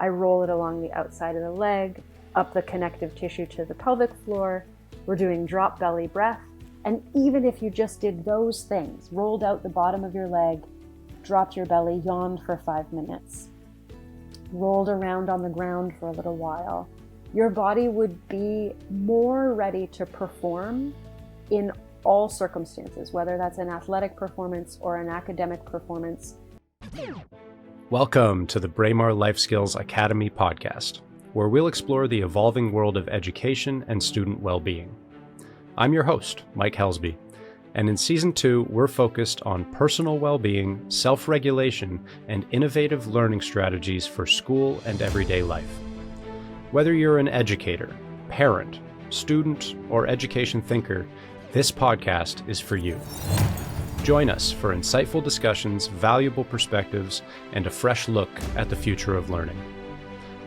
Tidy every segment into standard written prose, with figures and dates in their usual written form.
I roll it along the outside of the leg, up the connective tissue to the pelvic floor. We're doing drop belly breath. And even if you just did those things, rolled out the bottom of your leg, dropped your belly, yawned for 5 minutes, rolled around on the ground for a little while, your body would be more ready to perform in all circumstances, whether that's an athletic performance or an academic performance. Welcome to the Braemar Life Skills Academy podcast, where we'll explore the evolving world of education and student well-being. I'm your host, Mike Helsby, and in Season 2, we're focused on personal well-being, self-regulation, and innovative learning strategies for school and everyday life. Whether you're an educator, parent, student, or education thinker, this podcast is for you. Join us for insightful discussions, valuable perspectives, and a fresh look at the future of learning.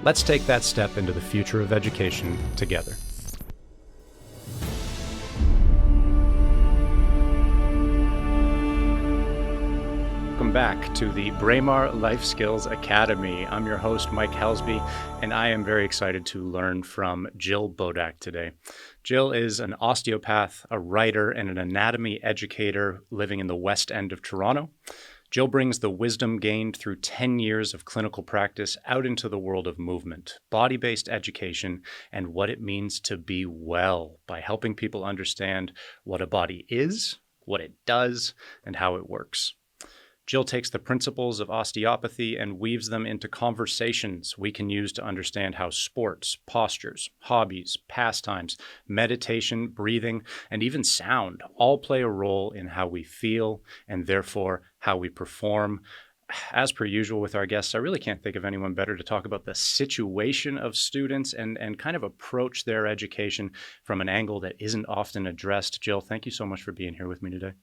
Let's take that step into the future of education together. Welcome back to the Braemar Life Skills Academy. I'm your host, Mike Helsby, and I am very excited to learn from Jill Bodak today. Jill is an osteopath, a writer, and an anatomy educator living in the West End of Toronto. Jill brings the wisdom gained through 10 years of clinical practice out into the world of movement, body-based education, and what it means to be well by helping people understand what a body is, what it does, and how it works. Jill takes the principles of osteopathy and weaves them into conversations we can use to understand how sports, postures, hobbies, pastimes, meditation, breathing, and even sound all play a role in how we feel and therefore how we perform. As per usual with our guests, I really can't think of anyone better to talk about the situation of students and kind of approach their education from an angle that isn't often addressed. Jill, thank you so much for being here with me today.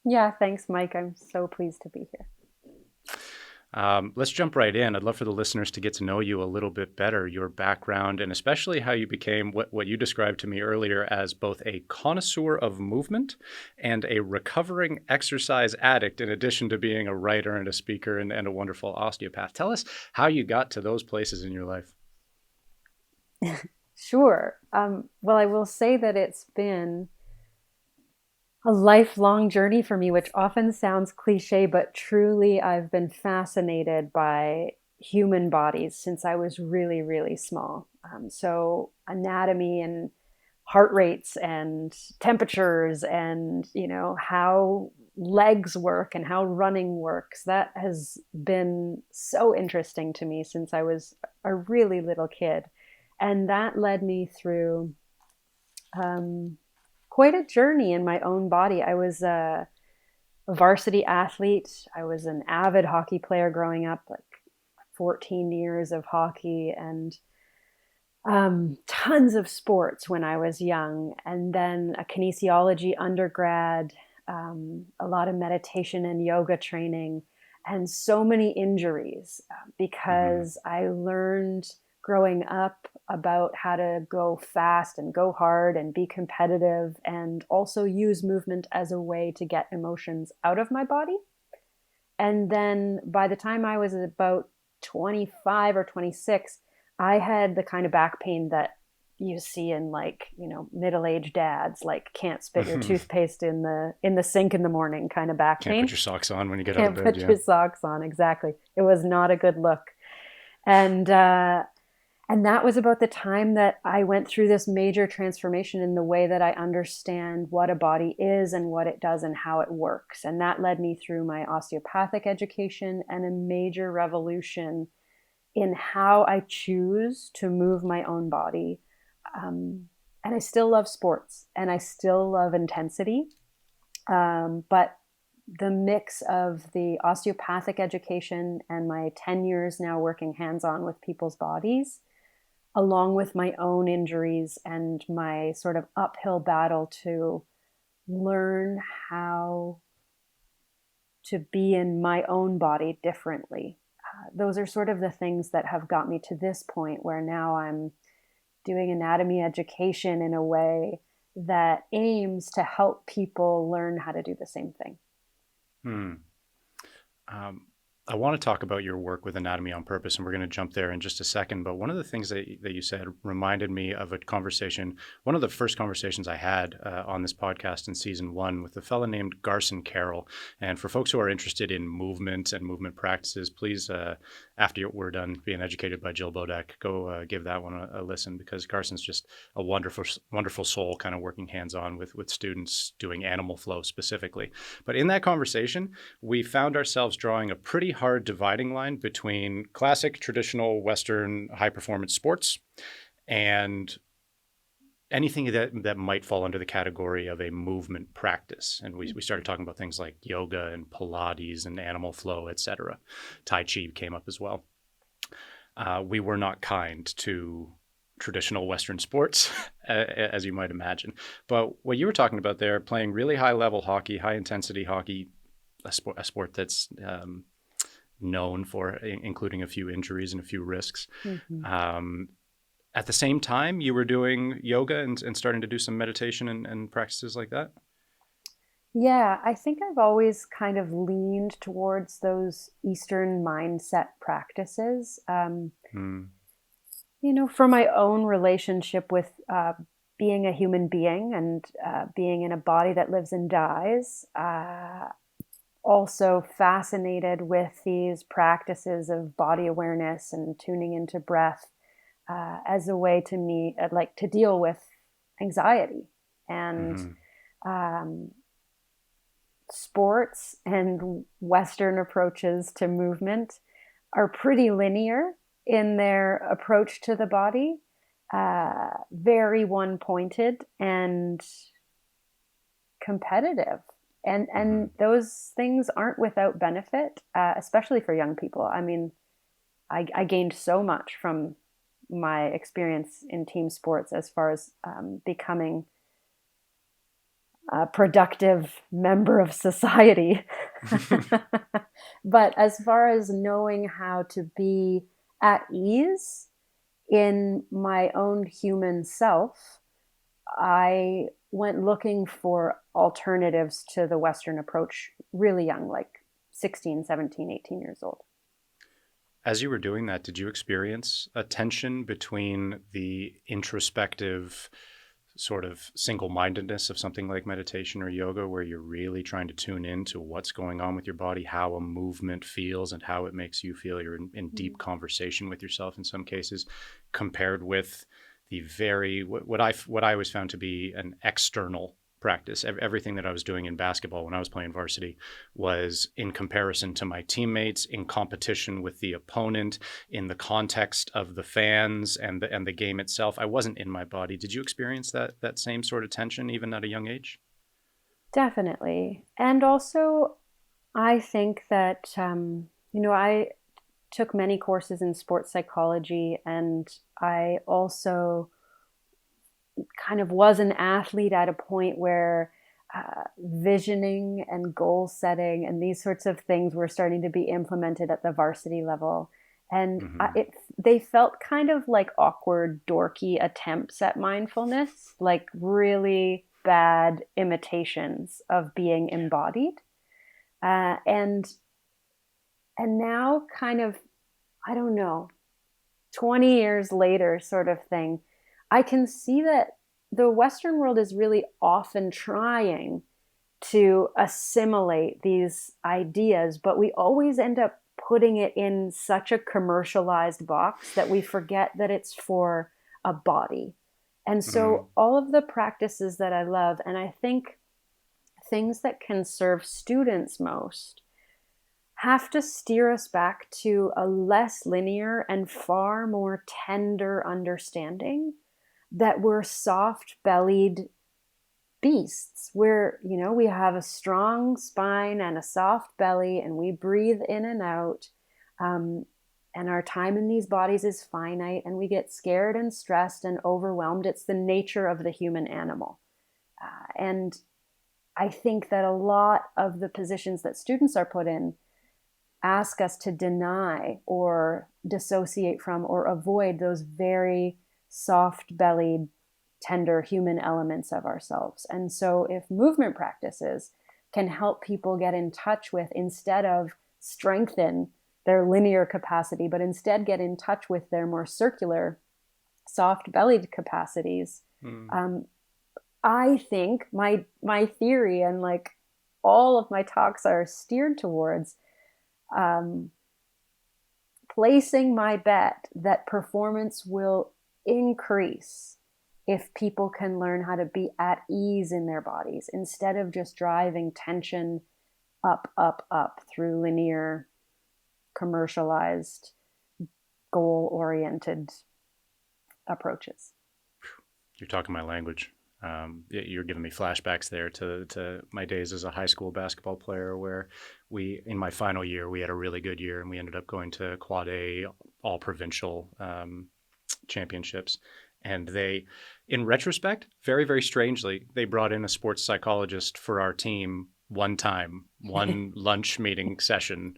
Yeah, thanks, Mike. I'm so pleased to be here. Let's jump right in. I'd love for the listeners to get to know you a little bit better, your background, and especially how you became what you described to me earlier as both a connoisseur of movement and a recovering exercise addict, in addition to being a writer and a speaker and a wonderful osteopath. Tell us how you got to those places in your life. Sure. Well, I will say that it's been a lifelong journey for me, which often sounds cliche, but truly I've been fascinated by human bodies since I was really, really small. So anatomy and heart rates and temperatures and, how legs work and how running works. That has been so interesting to me since I was a really little kid. And that led me through quite a journey in my own body. I was a varsity athlete. I was an avid hockey player growing up, like 14 years of hockey and tons of sports when I was young. And then a kinesiology undergrad, a lot of meditation and yoga training, and so many injuries because I learned growing up about how to go fast and go hard and be competitive and also use movement as a way to get emotions out of my body. And then by the time I was about 25 or 26, I had the kind of back pain that you see in middle-aged dads, like can't spit your toothpaste in the sink in the morning kind of back pain. Can't put your socks on when you get out of bed. Can't put your socks on, exactly. It was not a good look. And that was about the time that I went through this major transformation in the way that I understand what a body is and what it does and how it works. And that led me through my osteopathic education and a major revolution in how I choose to move my own body. And I still love sports and I still love intensity. But the mix of the osteopathic education and my 10 years now working hands-on with people's bodies, along with my own injuries and my sort of uphill battle to learn how to be in my own body differently. Those are sort of the things that have got me to this point where now I'm doing anatomy education in a way that aims to help people learn how to do the same thing. I want to talk about your work with Anatomy on Purpose, and we're going to jump there in just a second. But one of the things that you said reminded me of a conversation, one of the first conversations I had on this podcast in season 1 with a fellow named Garson Carroll. And for folks who are interested in movement and movement practices, please, after we're done being educated by Jill Bodak, go give that one a listen, because Garson's just a wonderful, wonderful soul, kind of working hands-on with students doing animal flow specifically. But in that conversation, we found ourselves drawing a pretty hard dividing line between classic, traditional, Western high-performance sports and anything that might fall under the category of a movement practice. And we started talking about things like yoga and Pilates and animal flow, etc. Tai Chi came up as well. We were not kind to traditional Western sports, as you might imagine. But what you were talking about there, playing really high-level hockey, high-intensity hockey, a sport that's known for including a few injuries and a few risks. Mm-hmm. At the same time, you were doing yoga and starting to do some meditation and practices like that? Yeah, I think I've always kind of leaned towards those Eastern mindset practices. For my own relationship with being a human being and being in a body that lives and dies, also fascinated with these practices of body awareness and tuning into breath as a way to me, like to deal with anxiety. And sports and Western approaches to movement are pretty linear in their approach to the body, very one-pointed and competitive. And those things aren't without benefit, especially for young people. I mean, I gained so much from my experience in team sports as far as becoming a productive member of society. But as far as knowing how to be at ease in my own human self, I went looking for alternatives to the Western approach really young, like 16, 17, 18 years old. As you were doing that, did you experience a tension between the introspective sort of single-mindedness of something like meditation or yoga, where you're really trying to tune into what's going on with your body, how a movement feels and how it makes you feel? You're in deep conversation with yourself in some cases, compared with the very, what I always found to be an external practice. Everything that I was doing in basketball when I was playing varsity was in comparison to my teammates, in competition with the opponent, in the context of the fans and the game itself. I wasn't in my body. Did you experience that same sort of tension even at a young age? Definitely. And also, I think that, I took many courses in sports psychology, and I also kind of was an athlete at a point where visioning and goal setting and these sorts of things were starting to be implemented at the varsity level. And they felt kind of like awkward, dorky attempts at mindfulness, like really bad imitations of being embodied. And now kind of, I don't know, 20 years later sort of thing, I can see that the Western world is really often trying to assimilate these ideas, but we always end up putting it in such a commercialized box that we forget that it's for a body. And so all of the practices that I love, and I think things that can serve students most, have to steer us back to a less linear and far more tender understanding that we're soft-bellied beasts. We have a strong spine and a soft belly, and we breathe in and out. And our time in these bodies is finite, and we get scared and stressed and overwhelmed. It's the nature of the human animal. And I think that a lot of the positions that students are put in ask us to deny or dissociate from or avoid those very soft-bellied, tender human elements of ourselves. And so if movement practices can help people get in touch with, instead of strengthen their linear capacity, but instead get in touch with their more circular, soft bellied capacities. Mm. Um, I think my theory and like all of my talks are steered towards um, placing my bet that performance will increase if people can learn how to be at ease in their bodies instead of just driving tension up, up, up through linear, commercialized, goal oriented approaches. You're talking my language. You're giving me flashbacks there to my days as a high school basketball player, where in my final year, we had a really good year, and we ended up going to Quad A, all provincial championships. And in retrospect, very, very strangely, they brought in a sports psychologist for our team one time, one lunch meeting session,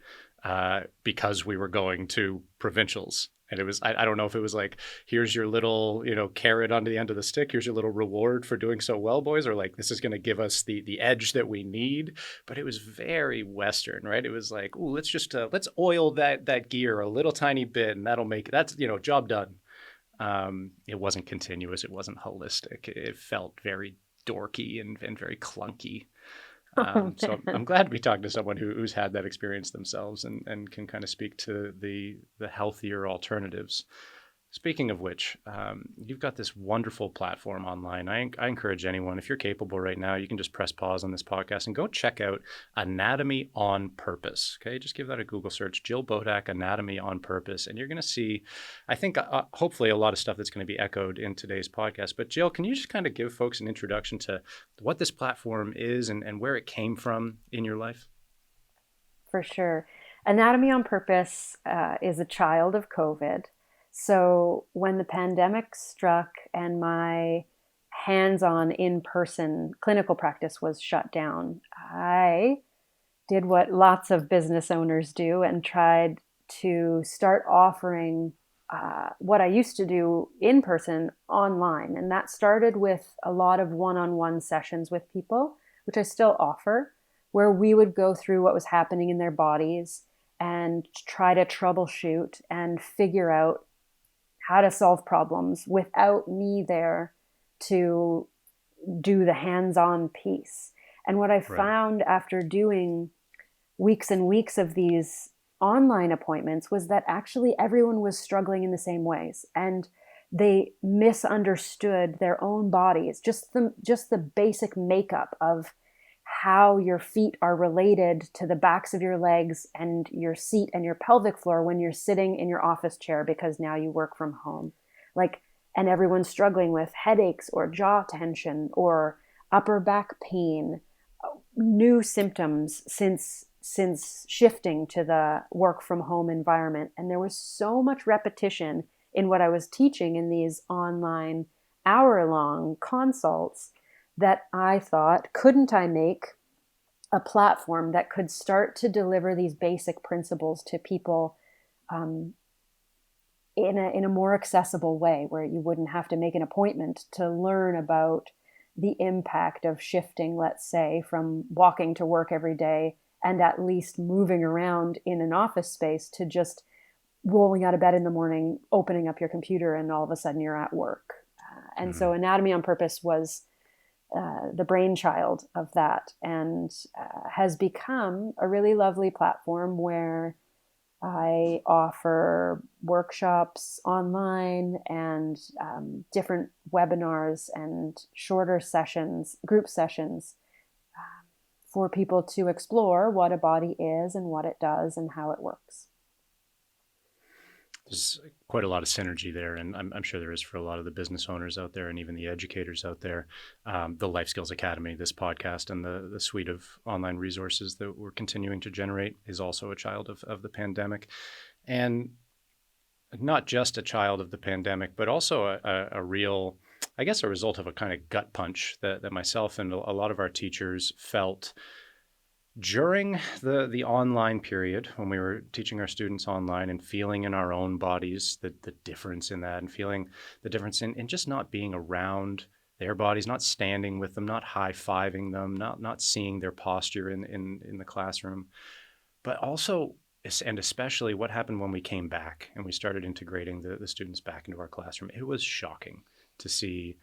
because we were going to provincials. And it was, I don't know if it was like, here's your little, carrot onto the end of the stick. Here's your little reward for doing so well, boys. Or like, this is going to give us the edge that we need. But it was very Western, right? It was like, ooh, let's oil that gear a little tiny bit, and that's, job done. It wasn't continuous. It wasn't holistic. It felt very dorky and very clunky. Oh, So I'm glad we talked to someone who's had that experience themselves and can kind of speak to the healthier alternatives. Speaking of which, you've got this wonderful platform online. I encourage anyone, if you're capable right now, you can just press pause on this podcast and go check out Anatomy on Purpose. Okay, just give that a Google search, Jill Bodak, Anatomy on Purpose, and you're going to see, I think, hopefully a lot of stuff that's going to be echoed in today's podcast. But Jill, can you just kind of give folks an introduction to what this platform is and where it came from in your life? for sure. Anatomy on Purpose is a child of COVID. So when the pandemic struck and my hands-on in-person clinical practice was shut down, I did what lots of business owners do and tried to start offering what I used to do in person online. And that started with a lot of one-on-one sessions with people, which I still offer, where we would go through what was happening in their bodies and try to troubleshoot and figure out how to solve problems without me there to do the hands-on piece. And what I Right. found after doing weeks and weeks of these online appointments was that actually everyone was struggling in the same ways, and they misunderstood their own bodies, just the basic makeup of how your feet are related to the backs of your legs and your seat and your pelvic floor when you're sitting in your office chair because now you work from home. Like, and everyone's struggling with headaches or jaw tension or upper back pain, new symptoms since shifting to the work from home environment. And there was so much repetition in what I was teaching in these online hour-long consults that I thought, couldn't I make a platform that could start to deliver these basic principles to people um, in a more accessible way, where you wouldn't have to make an appointment to learn about the impact of shifting, let's say, from walking to work every day and at least moving around in an office space to just rolling out of bed in the morning, opening up your computer, and all of a sudden you're at work. And so Anatomy on Purpose was the brainchild of that, and has become a really lovely platform where I offer workshops online and different webinars and shorter sessions, group sessions, for people to explore what a body is and what it does and how it works. There's quite a lot of synergy there, and I'm sure there is for a lot of the business owners out there and even the educators out there. The Life Skills Academy, this podcast, and the suite of online resources that we're continuing to generate is also a child of the pandemic. And not just a child of the pandemic, but also a real, I guess, a result of a kind of gut punch that myself and a lot of our teachers felt during the online period when we were teaching our students online and feeling in our own bodies the difference in that, and feeling the difference in just not being around their bodies, not standing with them, not high-fiving them, not seeing their posture in the classroom, but also and especially what happened when we came back and we started integrating the students back into our classroom. It was shocking to see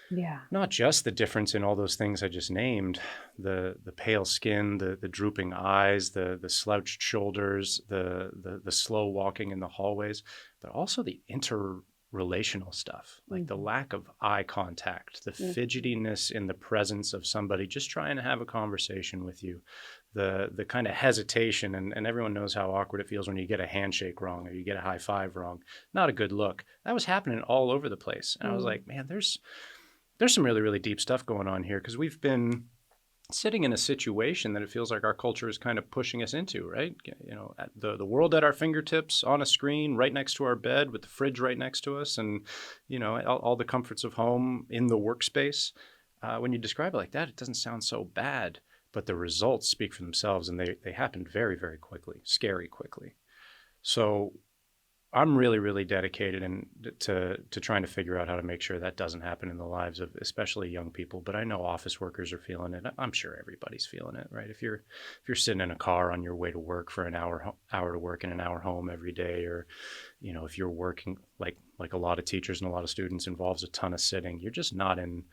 Yeah. not just the difference in all those things I just named, the pale skin, the drooping eyes, the slouched shoulders, the slow walking in the hallways, but also the interrelational stuff, like the lack of eye contact, the fidgetiness in the presence of somebody just trying to have a conversation with you, the kind of hesitation, and everyone knows how awkward it feels when you get a handshake wrong or you get a high five wrong. Not a good look. That was happening all over the place. And I was like, man, there's some really, really deep stuff going on here, because we've been sitting in a situation that it feels like our culture is kind of pushing us into, right? You know, the world at our fingertips, on a screen, right next to our bed, with the fridge right next to us, and, you know, all the comforts of home in the workspace. When you describe it like that, it doesn't sound so bad, but the results speak for themselves, and they happened very, very quickly, scary quickly. So I'm really, really dedicated to trying to figure out how to make sure that doesn't happen in the lives of especially young people. But I know office workers are feeling it. I'm sure everybody's feeling it, right? If you're sitting in a car on your way to work for an hour to work and an hour home every day, or, you know, if you're working like a lot of teachers and a lot of students, involves a ton of sitting, you're just not in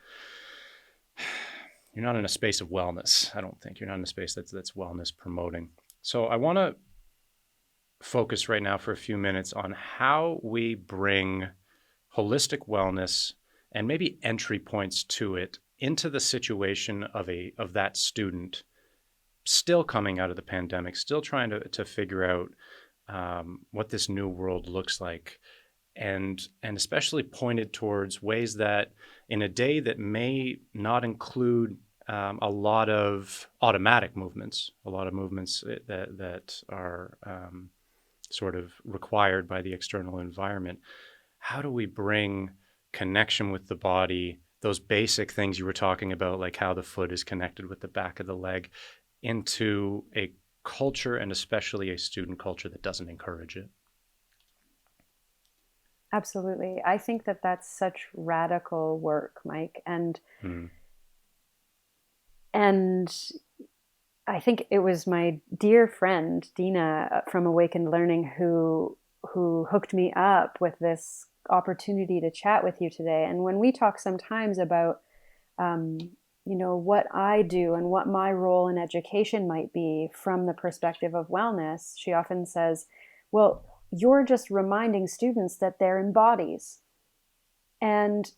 a space of wellness. I don't think you're not in a space that's wellness promoting. So I want to focus right now for a few minutes on how we bring holistic wellness and maybe entry points to it into the situation of that student still coming out of the pandemic, still trying to figure out what this new world looks like, and especially pointed towards ways that in a day that may not include a lot of automatic movements, that are sort of required by the external environment. How do we bring connection with the body, those basic things you were talking about, like how the foot is connected with the back of the leg, into a culture, and especially a student culture, that doesn't encourage it? Absolutely. I think that that's such radical work, Mike. And I think it was my dear friend Dina from Awakened Learning who hooked me up with this opportunity to chat with you today. And when we talk sometimes about what I do and what my role in education might be from the perspective of wellness, she often says, well, you're just reminding students that they're in bodies. And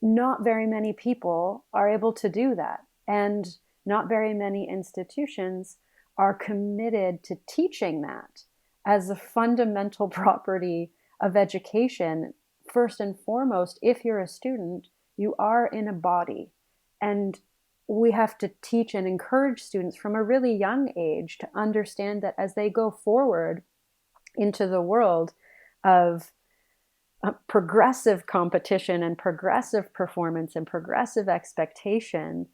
not very many people are able to do that. And not very many institutions are committed to teaching that as a fundamental property of education. First and foremost, if you're a student, you are in a body. And we have to teach and encourage students from a really young age to understand that as they go forward into the world of progressive competition and progressive performance and progressive expectation,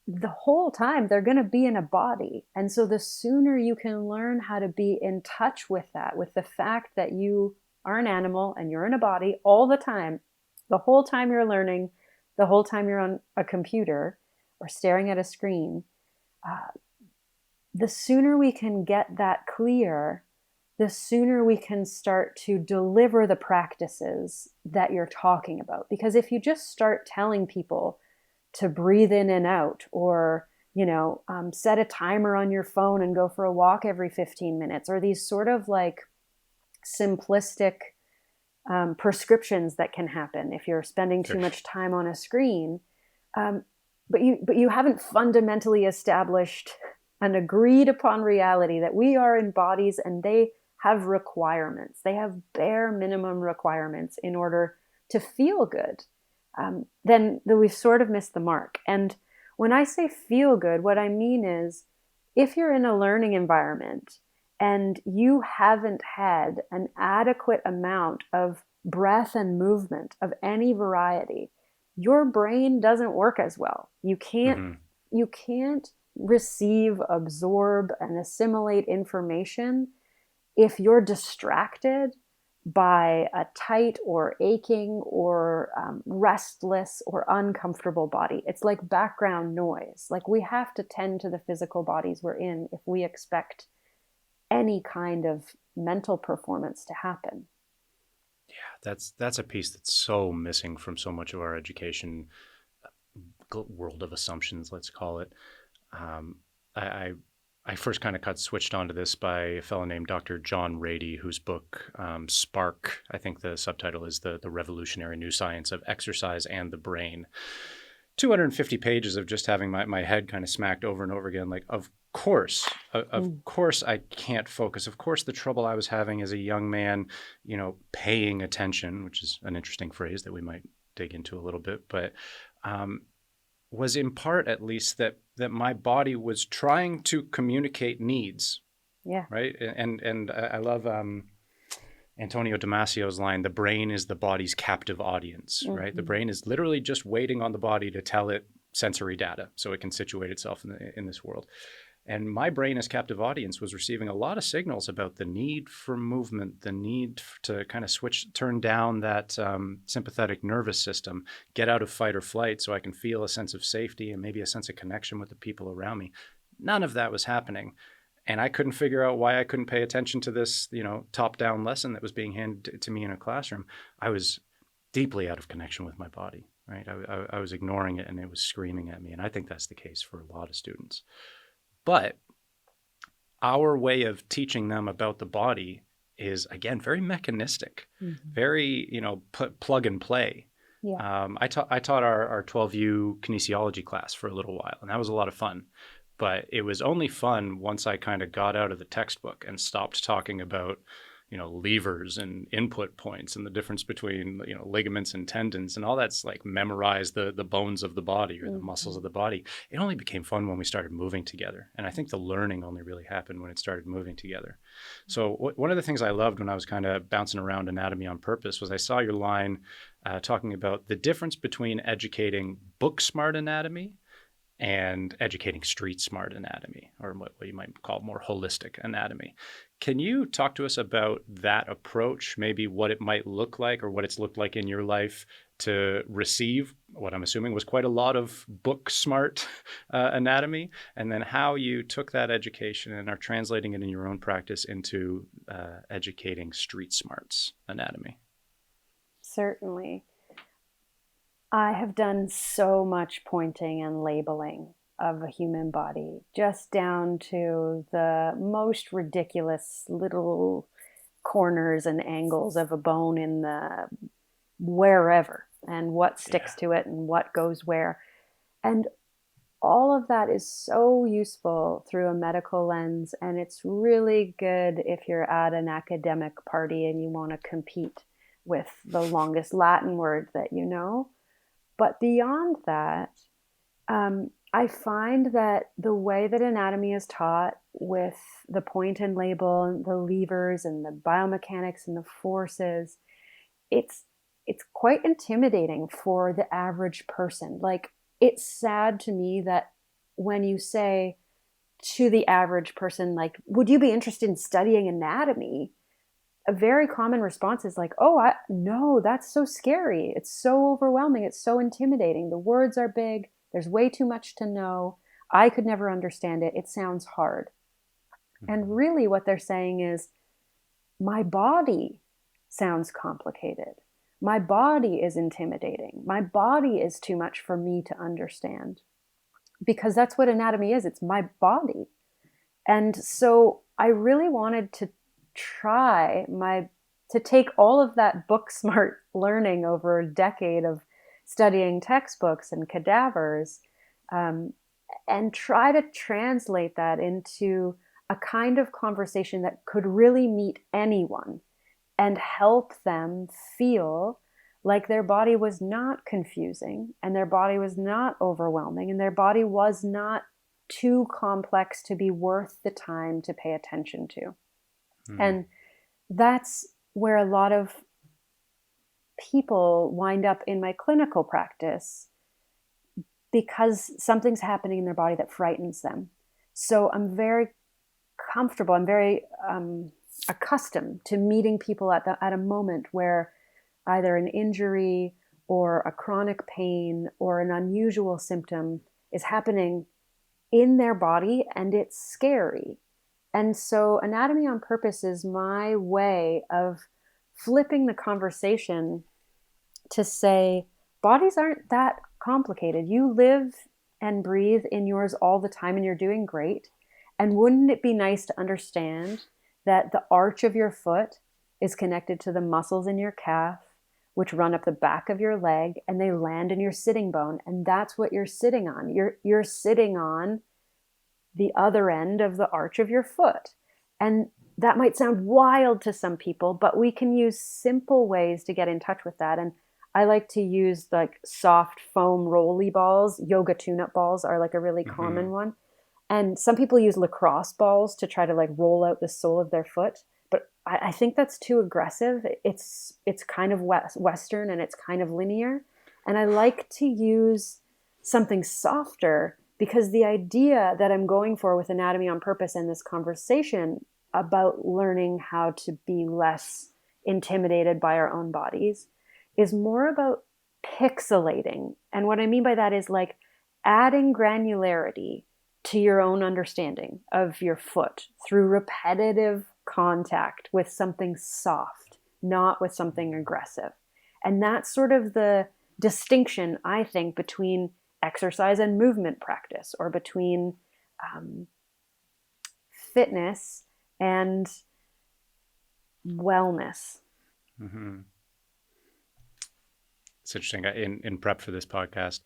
the whole time they're going to be in a body. And so the sooner you can learn how to be in touch with that, with the fact that you are an animal and you're in a body all the time, the whole time you're learning, the whole time you're on a computer or staring at a screen, the sooner we can get that clear, the sooner we can start to deliver the practices that you're talking about. Because if you just start telling people to breathe in and out, or set a timer on your phone and go for a walk every 15 minutes, or these sort of like simplistic prescriptions that can happen if you're spending too much time on a screen, but you haven't fundamentally established an agreed upon reality that we are in bodies and they have requirements. They have bare minimum requirements in order to feel good. Then we've sort of missed the mark. And when I say feel good, what I mean is, if you're in a learning environment and you haven't had an adequate amount of breath and movement of any variety, your brain doesn't work as well. You can't receive, absorb, and assimilate information if you're distracted by a tight or aching or restless or uncomfortable body. It's like background noise. Like, we have to tend to the physical bodies we're in if we expect any kind of mental performance to happen. Yeah, that's a piece that's so missing from so much of our education world of assumptions, let's call it. Um, I, I I first kind of got switched onto this by a fellow named Dr. John Rady, whose book Spark, I think the subtitle is the Revolutionary New Science of Exercise and the Brain. 250 pages of just having my head kind of smacked over and over again. Like, of course, I can't focus. Of course, the trouble I was having as a young man, paying attention, which is an interesting phrase that we might dig into a little bit, but was in part, at least, that my body was trying to communicate needs. Yeah. Right. And I love Antonio Damasio's line, the brain is the body's captive audience, right? Mm-hmm. The brain is literally just waiting on the body to tell it sensory data so it can situate itself in this world. And my brain as captive audience was receiving a lot of signals about the need for movement, the need to kind of turn down that sympathetic nervous system, get out of fight or flight so I can feel a sense of safety and maybe a sense of connection with the people around me. None of that was happening. And I couldn't figure out why I couldn't pay attention to this, top-down lesson that was being handed to me in a classroom. I was deeply out of connection with my body, right? I was ignoring it and it was screaming at me. And I think that's the case for a lot of students. But our way of teaching them about the body is, again, very mechanistic, very, plug and play. Yeah. I taught our 12U kinesiology class for a little while, and that was a lot of fun. But it was only fun once I kind of got out of the textbook and stopped talking about, levers and input points and the difference between, ligaments and tendons and all that's like memorize the bones of the body or the muscles of the body. It only became fun when we started moving together. And I think the learning only really happened when it started moving together. So one of the things I loved when I was kind of bouncing around anatomy on purpose was I saw your line talking about the difference between educating book smart anatomy and educating street smart anatomy, or what you might call more holistic anatomy. Can you talk to us about that approach, maybe what it might look like or what it's looked like in your life to receive what I'm assuming was quite a lot of book smart anatomy, and then how you took that education and are translating it in your own practice into educating street smarts anatomy? Certainly. I have done so much pointing and labeling of a human body, just down to the most ridiculous little corners and angles of a bone in the wherever, and what sticks to it and what goes where. And all of that is so useful through a medical lens. And it's really good if you're at an academic party and you want to compete with the longest Latin word that you know. But beyond that, I find that the way that anatomy is taught with the point and label and the levers and the biomechanics and the forces, it's quite intimidating for the average person. Like, it's sad to me that when you say to the average person, like, would you be interested in studying anatomy? A very common response is like, oh, no, that's so scary. It's so overwhelming. It's so intimidating. The words are big. There's way too much to know. I could never understand it. It sounds hard. And really what they're saying is, my body sounds complicated. My body is intimidating. My body is too much for me to understand. Because that's what anatomy is. It's my body. And so I really wanted to take all of that book smart learning over a decade of studying textbooks and cadavers, and try to translate that into a kind of conversation that could really meet anyone and help them feel like their body was not confusing and their body was not overwhelming and their body was not too complex to be worth the time to pay attention to. And that's where a lot of people wind up in my clinical practice, because something's happening in their body that frightens them. So I'm very comfortable. I'm very accustomed to meeting people at a moment where either an injury or a chronic pain or an unusual symptom is happening in their body, and it's scary. And so anatomy on purpose is my way of flipping the conversation to say, bodies aren't that complicated. You live and breathe in yours all the time and you're doing great. And wouldn't it be nice to understand that the arch of your foot is connected to the muscles in your calf, which run up the back of your leg, and they land in your sitting bone. And that's what you're sitting on. You're sitting on the other end of the arch of your foot. And that might sound wild to some people, but we can use simple ways to get in touch with that. And I like to use like soft foam rolly balls. Yoga tune-up balls are like a really common one. And some people use lacrosse balls to try to like roll out the sole of their foot. But I think that's too aggressive. It's kind of Western and it's kind of linear. And I like to use something softer because the idea that I'm going for with Anatomy on Purpose and this conversation about learning how to be less intimidated by our own bodies is more about pixelating. And what I mean by that is like adding granularity to your own understanding of your foot through repetitive contact with something soft, not with something aggressive. And that's sort of the distinction, I think, between exercise and movement practice, or between fitness and wellness. Mm-hmm. It's interesting. In prep for this podcast,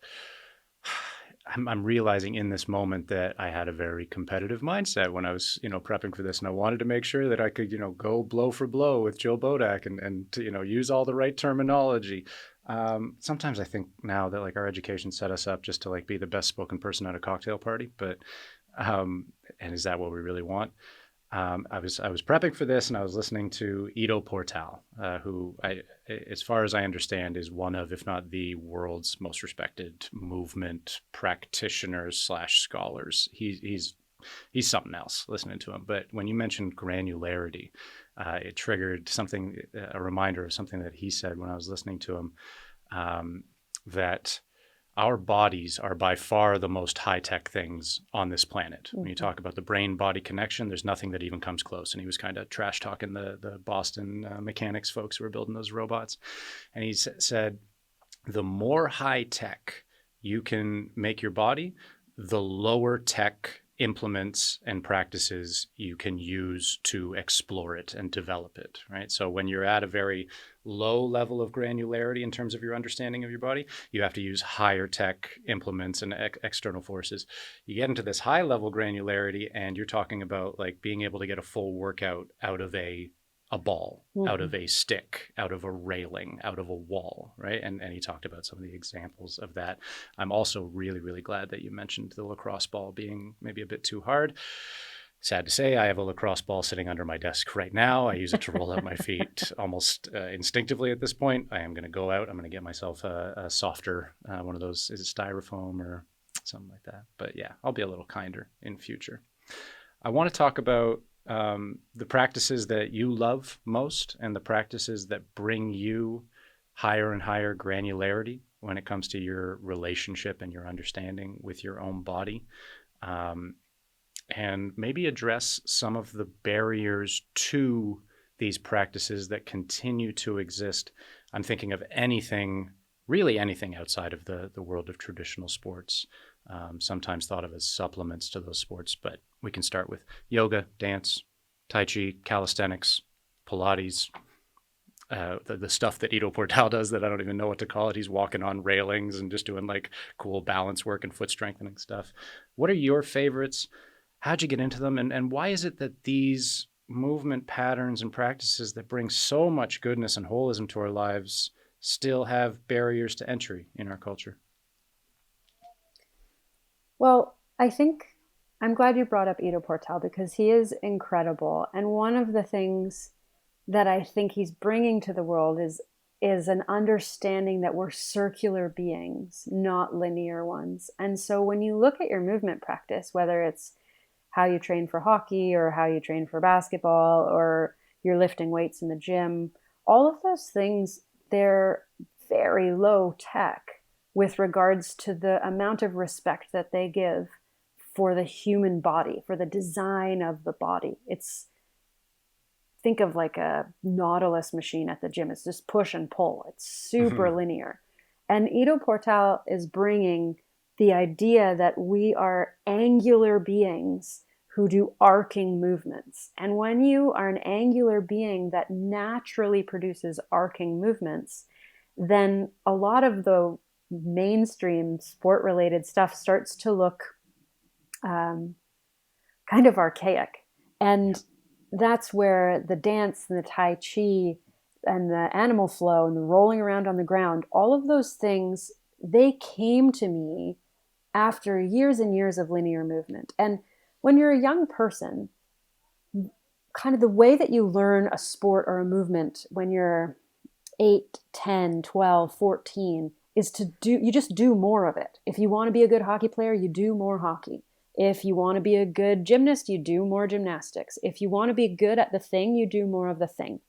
I'm realizing in this moment that I had a very competitive mindset when I was, prepping for this, and I wanted to make sure that I could, go blow for blow with Jill Bodak and use all the right terminology. Sometimes I think now that like our education set us up just to like be the best spoken person at a cocktail party, but and is that what we really want? I was prepping for this, and I was listening to Ido Portal, who, as far as I understand, is one of, if not the world's most respected movement practitioners / scholars. He's something else. Listening to him, but when you mentioned granularity, it triggered something, a reminder of something that he said when I was listening to him, that our bodies are by far the most high-tech things on this planet. Mm-hmm. When you talk about the brain-body connection, there's nothing that even comes close. And he was kind of trash-talking the Boston mechanics folks who were building those robots. And he said, the more high-tech you can make your body, the lower tech implements and practices you can use to explore it and develop it, right? So when you're at a very low level of granularity in terms of your understanding of your body, you have to use higher tech implements and external forces. You get into this high level granularity and you're talking about like being able to get a full workout out of a ball, mm-hmm. out of a stick, out of a railing, out of a wall, right? And he talked about some of the examples of that. I'm also really, really glad that you mentioned the lacrosse ball being maybe a bit too hard. Sad to say, I have a lacrosse ball sitting under my desk right now. I use it to roll out my feet almost instinctively at this point. I am going to go out. I'm going to get myself a softer, one of those, is it styrofoam or something like that? But yeah, I'll be a little kinder in future. I want to talk about the practices that you love most and the practices that bring you higher and higher granularity when it comes to your relationship and your understanding with your own body. And maybe address some of the barriers to these practices that continue to exist. I'm thinking of anything, really anything outside of the world of traditional sports, sometimes thought of as supplements to those sports, but we can start with yoga, dance, Tai Chi, calisthenics, Pilates, the stuff that Ido Portal does that I don't even know what to call it. He's walking on railings and just doing like cool balance work and foot strengthening stuff. What are your favorites? How'd you get into them? And why is it that these movement patterns and practices that bring so much goodness and holism to our lives still have barriers to entry in our culture? Well, I think I'm glad you brought up Ido Portal because he is incredible. And one of the things that I think he's bringing to the world is an understanding that we're circular beings, not linear ones. And so when you look at your movement practice, whether it's how you train for hockey or how you train for basketball or you're lifting weights in the gym, all of those things, they're very low tech with regards to the amount of respect that they give for the human body, for the design of the body. Think of like a Nautilus machine at the gym. It's just push and pull. It's super linear. And Ido Portal is bringing the idea that we are angular beings who do arcing movements. And when you are an angular being that naturally produces arcing movements, then a lot of the mainstream sport-related stuff starts to look kind of archaic. And that's where the dance and the Tai Chi and the animal flow and the rolling around on the ground, all of those things, they came to me after years and years of linear movement. And when you're a young person, kind of the way that you learn a sport or a movement when you're 8, 10, 12, 14 is you just do more of it. If you want to be a good hockey player, you do more hockey. If you want to be a good gymnast, you do more gymnastics. If you want to be good at the thing, you do more of the thing.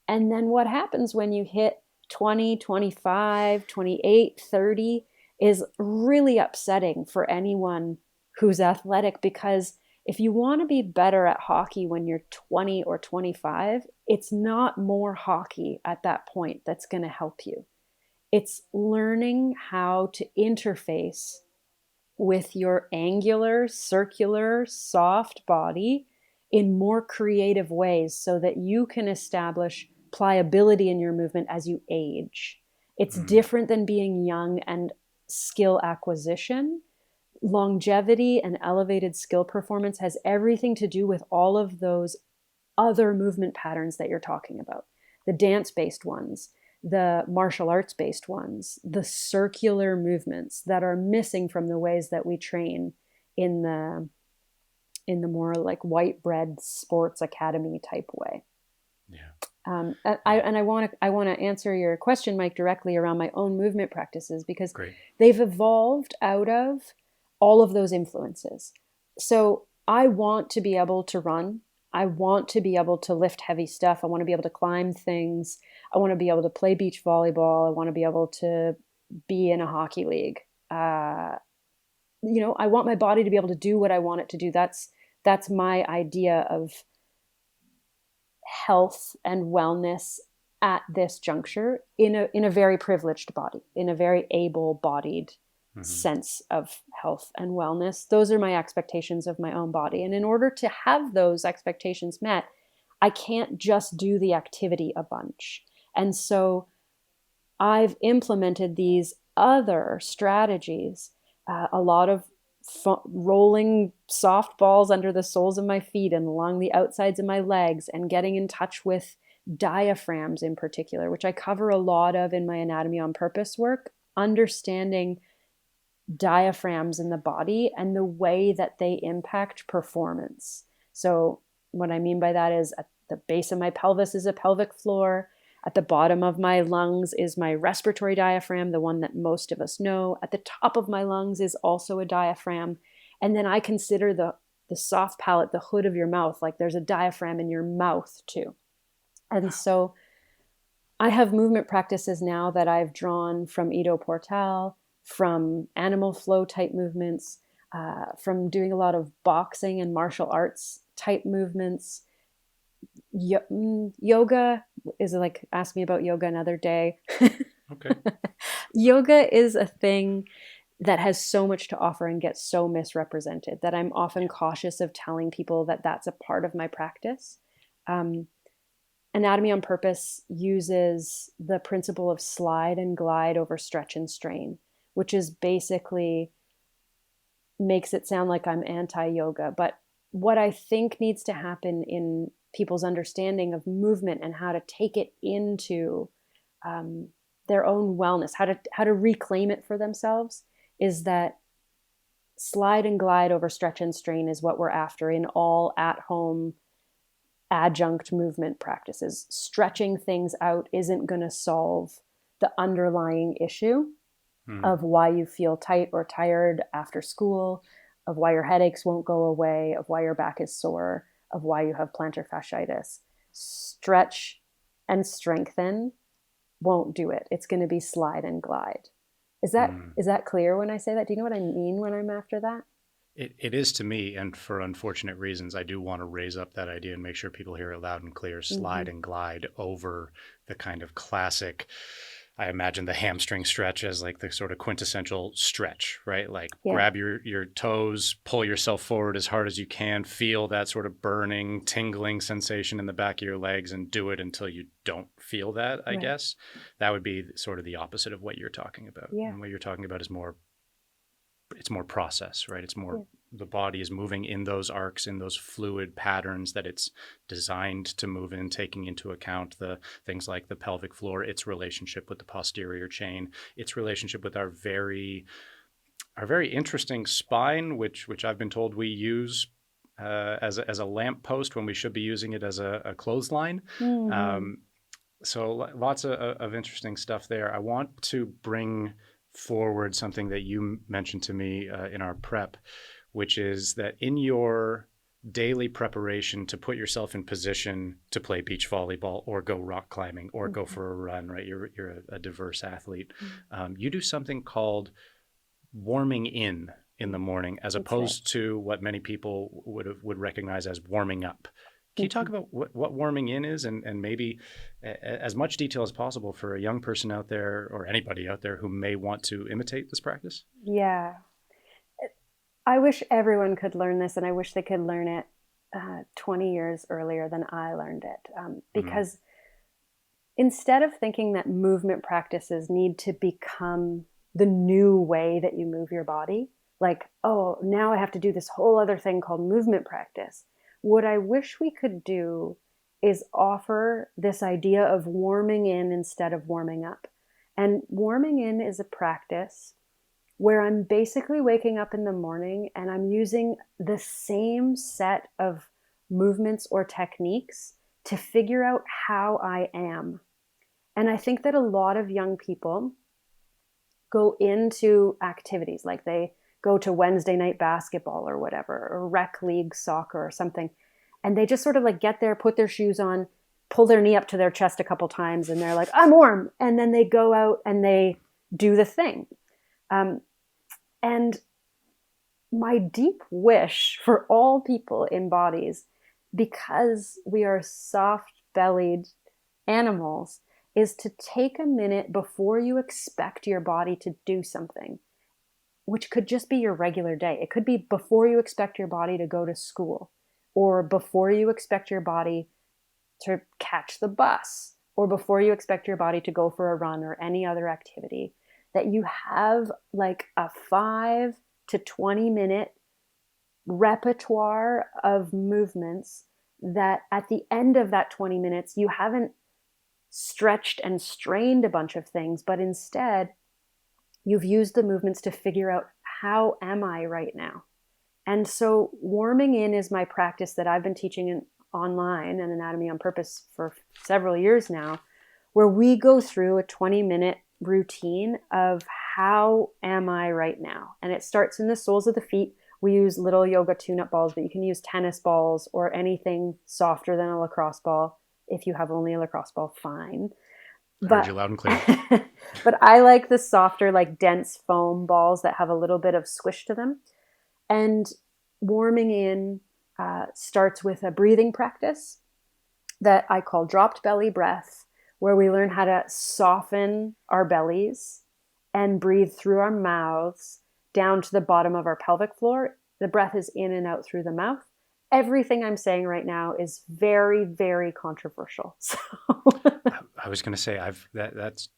And then what happens when you hit 20, 25, 28, 30 is really upsetting for anyone who's athletic, because if you want to be better at hockey when you're 20 or 25, it's not more hockey at that point that's going to help you. It's learning how to interface with your angular, circular, soft body in more creative ways so that you can establish pliability in your movement as you age. It's different than being young and skill acquisition. Longevity and elevated skill performance has everything to do with all of those other movement patterns that you're talking about. The dance-based ones, the martial arts-based ones, the circular movements that are missing from the ways that we train in the more like white bread sports academy type way. Yeah. I want to answer your question, Mike, directly around my own movement practices, because Great. they've evolved out of all of those influences. So I want to be able to run. I want to be able to lift heavy stuff. I want to be able to climb things. I want to be able to play beach volleyball. I want to be able to be in a hockey league. I want my body to be able to do what I want it to do. That's my idea of health and wellness at this juncture in a very privileged body, in a very able-bodied sense of health and wellness. Those are my expectations of my own body. And in order to have those expectations met, I can't just do the activity a bunch. And so I've implemented these other strategies, a lot of rolling soft balls under the soles of my feet and along the outsides of my legs, and getting in touch with diaphragms in particular, which I cover a lot of in my Anatomy on Purpose work, understanding diaphragms in the body and the way that they impact performance. So what I mean by that is at the base of my pelvis is a pelvic floor. At the bottom of my lungs is my respiratory diaphragm, the one that most of us know. At the top of my lungs is also a diaphragm. And then I consider the soft palate, the hood of your mouth, like there's a diaphragm in your mouth too. And so I have movement practices now that I've drawn from Ido Portal, from animal flow type movements, from doing a lot of boxing and martial arts type movements. Yoga is like, ask me about yoga another day. Okay. Yoga is a thing that has so much to offer and gets so misrepresented that I'm often cautious of telling people that that's a part of my practice. Anatomy on Purpose uses the principle of slide and glide over stretch and strain, which is basically makes it sound like I'm anti-yoga. But what I think needs to happen in people's understanding of movement and how to take it into their own wellness, how to reclaim it for themselves, is that slide and glide over stretch and strain is what we're after in all at-home adjunct movement practices. Stretching things out isn't going to solve the underlying issue of why you feel tight or tired after school, of why your headaches won't go away, of why your back is sore, of why you have plantar fasciitis. Stretch and strengthen won't do it. It's going to be slide and glide. Is that clear when I say that? Do you know what I mean when I'm after that? It is to me, and for unfortunate reasons, I do want to raise up that idea and make sure people hear it loud and clear. Mm-hmm. Slide and glide over the kind of classic. I imagine the hamstring stretch as like the sort of quintessential stretch, right? Like Yeah, grab your toes, pull yourself forward as hard as you can, feel that sort of burning, tingling sensation in the back of your legs, and do it until you don't feel that, I right. guess. That would be sort of the opposite of what you're talking about. Yeah, And what you're talking about is it's more process, right? It's more yeah, the body is moving in those arcs, in those fluid patterns that it's designed to move in, taking into account the things like the pelvic floor, its relationship with the posterior chain, its relationship with our very interesting spine, which I've been told we use as a lamp post when we should be using it as a clothesline. mm-hmm. Um, so lots of interesting stuff there. I want to bring forward something that you mentioned to me in our prep, which is that in your daily preparation to put yourself in position to play beach volleyball or go rock climbing or go Mm-hmm. for a run, right? You're a diverse athlete. Mm-hmm. You do something called warming in the morning, as That's right. opposed to what many people would recognize as warming up. Can you Mm-hmm. talk about what warming in is, and maybe as much detail as possible for a young person out there or anybody out there who may want to imitate this practice? Yeah. I wish everyone could learn this, and I wish they could learn it 20 years earlier than I learned it. Mm-hmm. Because instead of thinking that movement practices need to become the new way that you move your body, like, oh, now I have to do this whole other thing called movement practice, what I wish we could do is offer this idea of warming in instead of warming up. And warming in is a practice where I'm basically waking up in the morning and I'm using the same set of movements or techniques to figure out how I am. And I think that a lot of young people go into activities like they go to Wednesday night basketball or whatever, or rec league soccer or something. And they just sort of like get there, put their shoes on, pull their knee up to their chest a couple times, and they're like, I'm warm. And then they go out and they do the thing. Um, and my deep wish for all people in bodies, because we are soft bellied animals, is to take a minute before you expect your body to do something, which could just be your regular day. It could be before you expect your body to go to school, or before you expect your body to catch the bus, or before you expect your body to go for a run or any other activity, that you have like a 5 to 20 minute repertoire of movements that at the end of that 20 minutes, you haven't stretched and strained a bunch of things, but instead you've used the movements to figure out, how am I right now? And so warming in is my practice that I've been teaching online and Anatomy on Purpose for several years now, where we go through a 20-minute routine of how am I right now? And it starts in the soles of the feet. We use little yoga tune-up balls, but you can use tennis balls or anything softer than a lacrosse ball. If you have only a lacrosse ball, fine. Heard But you loud and clear. but I like the softer, like dense foam balls that have a little bit of squish to them. And warming in starts with a breathing practice that I call dropped belly breath, where we learn how to soften our bellies and breathe through our mouths down to the bottom of our pelvic floor. The breath is in and out through the mouth. Everything I'm saying right now is very, very controversial. So I was going to say that's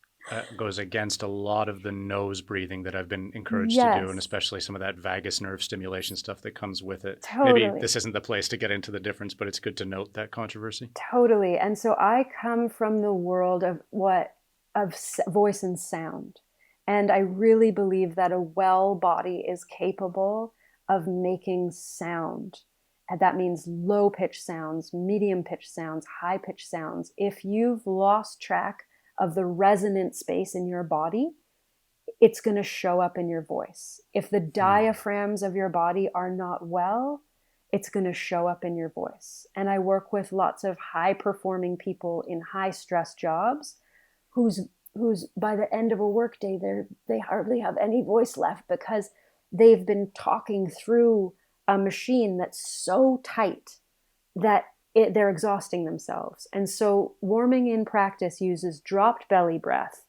goes against a lot of the nose breathing that I've been encouraged to do, and yes, especially some of that vagus nerve stimulation stuff that comes with it. Maybe totally. this isn't the place to get into the difference, but it's good to note that controversy. Totally. And so I come from the world of voice and sound. And I really believe that a well body is capable of making sound. And that means low pitch sounds, medium pitch sounds, high pitch sounds. If you've lost track of the resonant space in your body, it's going to show up in your voice. If the Mm. diaphragms of your body are not well, it's going to show up in your voice. And I work with lots of high performing people in high stress jobs whose by the end of a workday they hardly have any voice left, because they've been talking through a machine that's so tight that they're exhausting themselves. And so warming in practice uses dropped belly breath,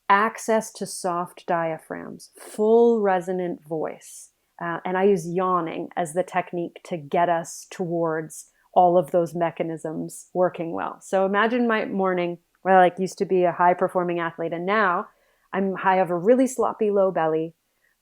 access to soft diaphragms, full resonant voice. And I use yawning as the technique to get us towards all of those mechanisms working well. So imagine my morning where I used to be a high performing athlete, and now I have a really sloppy low belly.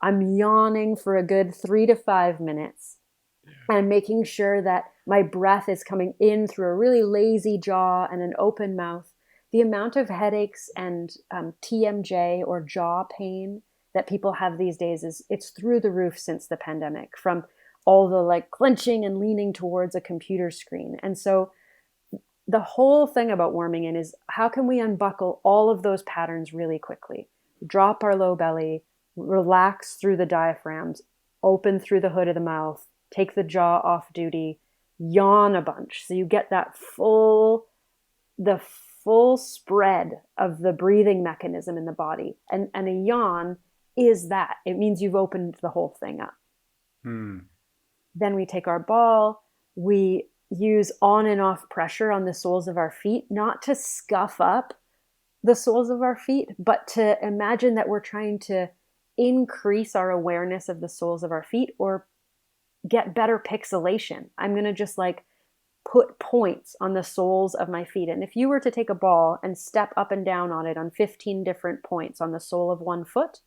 I'm yawning for a good 3 to 5 minutes. Yeah. And making sure that my breath is coming in through a really lazy jaw and an open mouth. The amount of headaches and TMJ or jaw pain that people have these days it's through the roof since the pandemic, from all the clenching and leaning towards a computer screen. And so the whole thing about warming in is how can we unbuckle all of those patterns really quickly? Drop our low belly, relax through the diaphragms, open through the hood of the mouth, take the jaw off duty, yawn a bunch. So you get that the full spread of the breathing mechanism in the body. And a yawn is that. It means you've opened the whole thing up. Then we take our ball, we use on and off pressure on the soles of our feet, not to scuff up the soles of our feet, but to imagine that we're trying to increase our awareness of the soles of our feet or get better pixelation. I'm going to just put points on the soles of my feet. And if you were to take a ball and step up and down on it on 15 different points on the sole of one foot,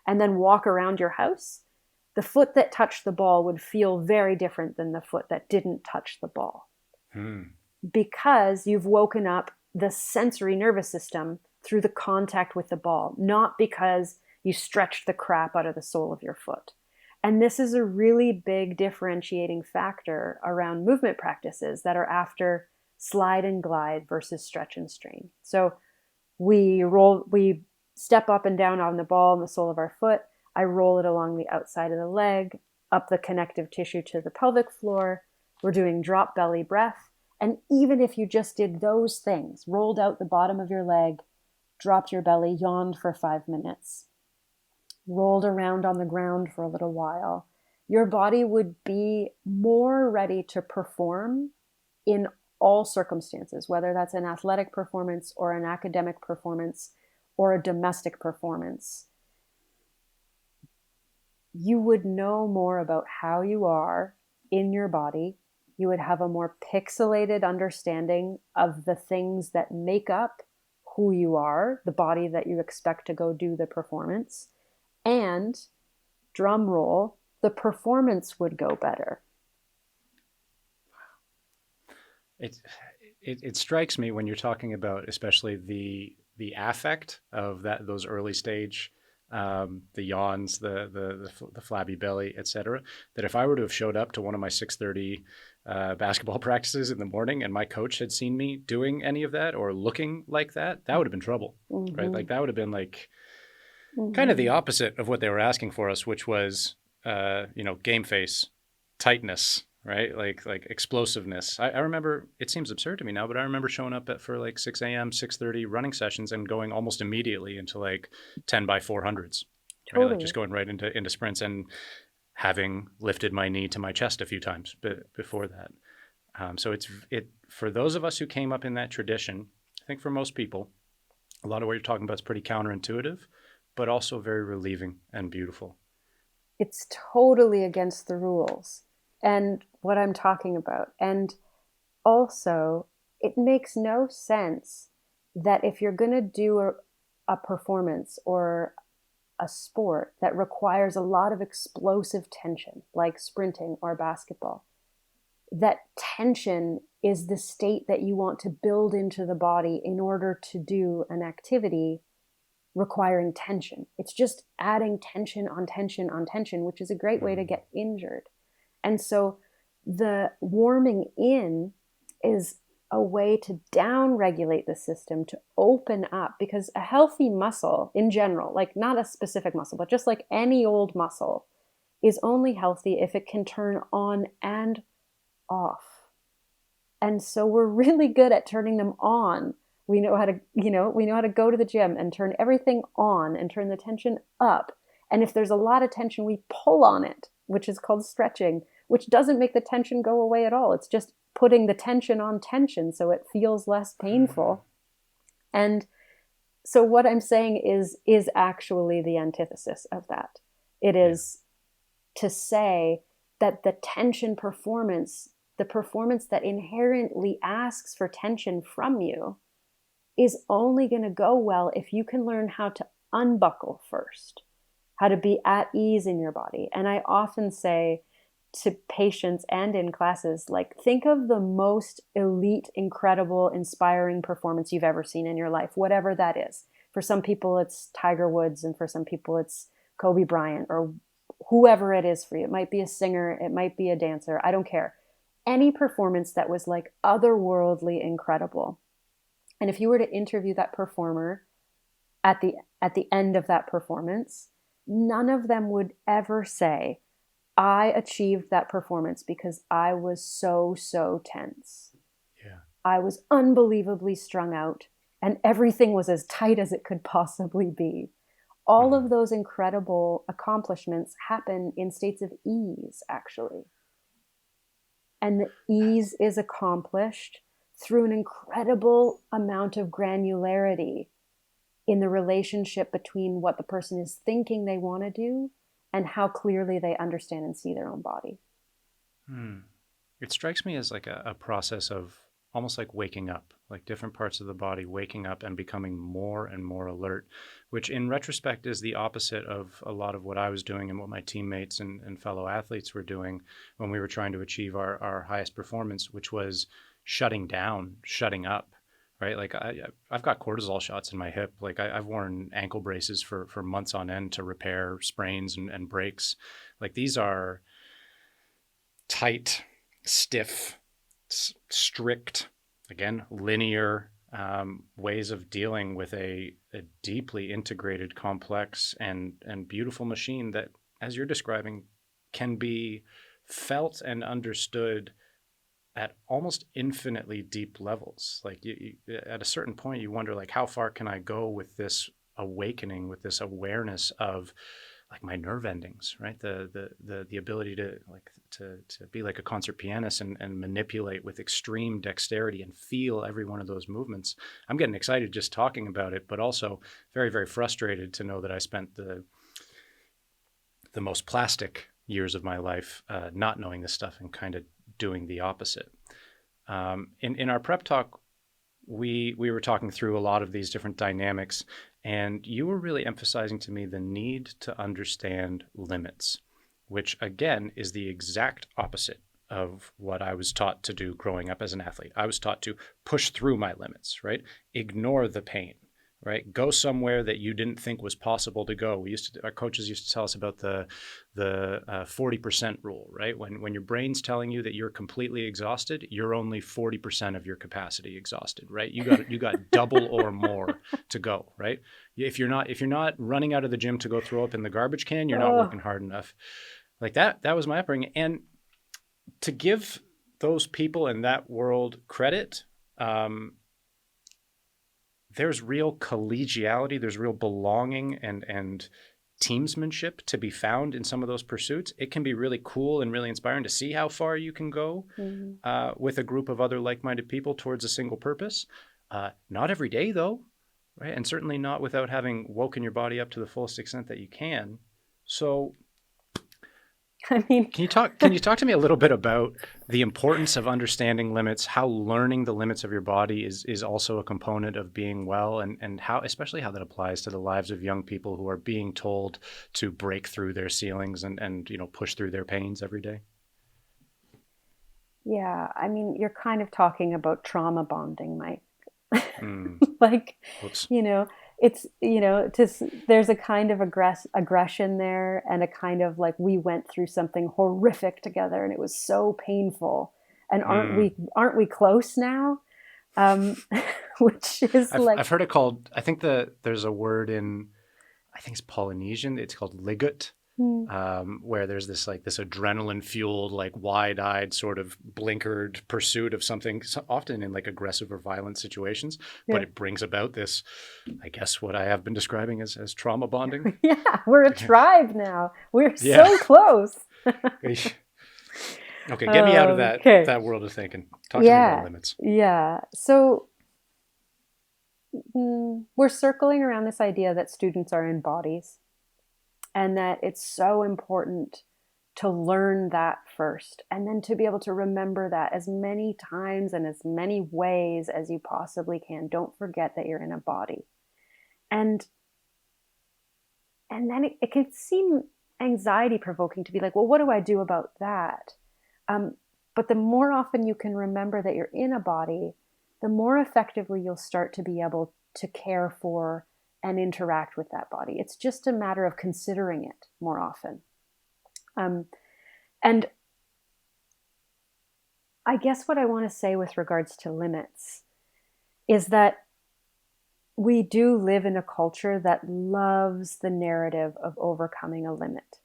and then walk around your house, the foot that touched the ball would feel very different than the foot that didn't touch the ball. Because you've woken up the sensory nervous system through the contact with the ball, not because you stretched the crap out of the sole of your foot. And this is a really big differentiating factor around movement practices that are after slide and glide versus stretch and strain. So we step up and down on the ball and the sole of our foot. I roll it along the outside of the leg, up the connective tissue to the pelvic floor. We're doing drop belly breath. And even if you just did those things, rolled out the bottom of your leg, dropped your belly, yawned for 5 minutes, rolled around on the ground for a little while, your body would be more ready to perform in all circumstances, whether that's an athletic performance or an academic performance or a domestic performance. You would know more about how you are in your body. You would have a more pixelated understanding of the things that make up who you are, the body that you expect to go do the performance. And, drum roll, the performance would go better. It strikes me when you're talking about especially the affect of those early stage, the yawns, the flabby belly, etc., that if I were to have showed up to one of my 6:30 basketball practices in the morning and my coach had seen me doing any of that or looking like that would have been trouble, right? That would have been kind of the opposite of what they were asking for us, which was, game face, tightness, right? Like explosiveness. I remember, it seems absurd to me now, but I remember showing up for 6 a.m., 6:30 running sessions and going almost immediately into 10 by 400s, right? Totally. Just going right into sprints and having lifted my knee to my chest a few times before that. So it for those of us who came up in that tradition, I think for most people, a lot of what you're talking about is pretty counterintuitive, but also very relieving and beautiful. It's totally against the rules and what I'm talking about. And also, it makes no sense that if you're going to do a performance or a sport that requires a lot of explosive tension, like sprinting or basketball, that tension is the state that you want to build into the body in order to do an activity requiring tension. It's just adding tension on tension on tension, which is a great way to get injured. And so the warming in is a way to down-regulate the system, to open up, because a healthy muscle in general, not a specific muscle, but just like any old muscle, is only healthy if it can turn on and off. And so we're really good at turning them on. We know how to go to the gym and turn everything on and turn the tension up. And if there's a lot of tension, we pull on it, which is called stretching, which doesn't make the tension go away at all. It's just putting the tension on tension so it feels less painful. And so what I'm saying is actually the antithesis of that. It is to say that the tension performance, the performance that inherently asks for tension from you, is only going to go well if you can learn how to unbuckle first, how to be at ease in your body. And I often say to patients and in classes, like, think of the most elite, incredible, inspiring performance you've ever seen in your life, whatever that is. For some people, it's Tiger Woods, and for some people, it's Kobe Bryant, or whoever it is for you. It might be a singer, it might be a dancer, I don't care. Any performance that was like otherworldly incredible. And if you were to interview that performer at the end of that performance, none of them would ever say, I achieved that performance because I was so tense. Yeah. I was unbelievably strung out, and everything was as tight as it could possibly be. All of those incredible accomplishments happen in states of ease, actually. And the ease is accomplished through an incredible amount of granularity in the relationship between what the person is thinking they want to do and how clearly they understand and see their own body. It strikes me as like a process of almost like waking up, like different parts of the body waking up and becoming more and more alert, which in retrospect is the opposite of a lot of what I was doing and what my teammates and fellow athletes were doing when we were trying to achieve our highest performance, which was shutting down, shutting up. Right, like I've got cortisol shots in my hip. Like I've worn ankle braces for months on end to repair sprains and breaks. Like these are tight, stiff, strict, again, linear ways of dealing with a deeply integrated, complex, and beautiful machine that, as you're describing, can be felt and understood at almost infinitely deep levels. Like you, at a certain point, you wonder, like, how far can I go with this awakening, with this awareness of like my nerve endings, right? The ability to be like a concert pianist and manipulate with extreme dexterity and feel every one of those movements. I'm getting excited just talking about it, but also very, very frustrated to know that I spent the most plastic years of my life not knowing this stuff and kind of doing the opposite. In our prep talk, we were talking through a lot of these different dynamics, and you were really emphasizing to me the need to understand limits, which again is the exact opposite of what I was taught to do growing up as an athlete. I was taught to push through my limits, right? Ignore the pain, right? Go somewhere that you didn't think was possible to go. Our coaches used to tell us about the 40% rule, right? When your brain's telling you that you're completely exhausted, you're only 40% of your capacity exhausted, right? You got double or more to go, right? If you're not running out of the gym to go throw up in the garbage can, you're not working hard enough. Like that was my upbringing. And to give those people in that world credit, there's real collegiality, there's real belonging and teamsmanship to be found in some of those pursuits. It can be really cool and really inspiring to see how far you can go with a group of other like-minded people towards a single purpose. Not every day though, right? And certainly not without having woken your body up to the fullest extent that you can. So I mean, can you talk to me a little bit about the importance of understanding limits, how learning the limits of your body is also a component of being well, and how, especially how that applies to the lives of young people who are being told to break through their ceilings and push through their pains every day? Yeah, I mean, you're kind of talking about trauma bonding, Mike. Like, Whoops. It's, there's a kind of aggression there, and a kind of like, we went through something horrific together and it was so painful. And aren't we close now? Which is I've heard it called, I think there's a word in, I think it's Polynesian, it's called ligut, where there's this like this adrenaline fueled, like wide eyed sort of blinkered pursuit of something, often in like aggressive or violent situations, but it brings about this, I guess what I have been describing as trauma bonding. Yeah, we're a tribe now. We're Yeah. so close. Okay, get me out of that world of thinking. Talk to me about limits. Yeah. So we're circling around this idea that students are in bodies, and that it's so important to learn that first, and then to be able to remember that as many times and as many ways as you possibly can. Don't forget that you're in a body. And then it can seem anxiety provoking to be like, well, what do I do about that? But the more often you can remember that you're in a body, the more effectively you'll start to be able to care for and interact with that body. It's just a matter of considering it more often. And I guess what I want to say with regards to limits is that we do live in a culture that loves the narrative of overcoming a limit.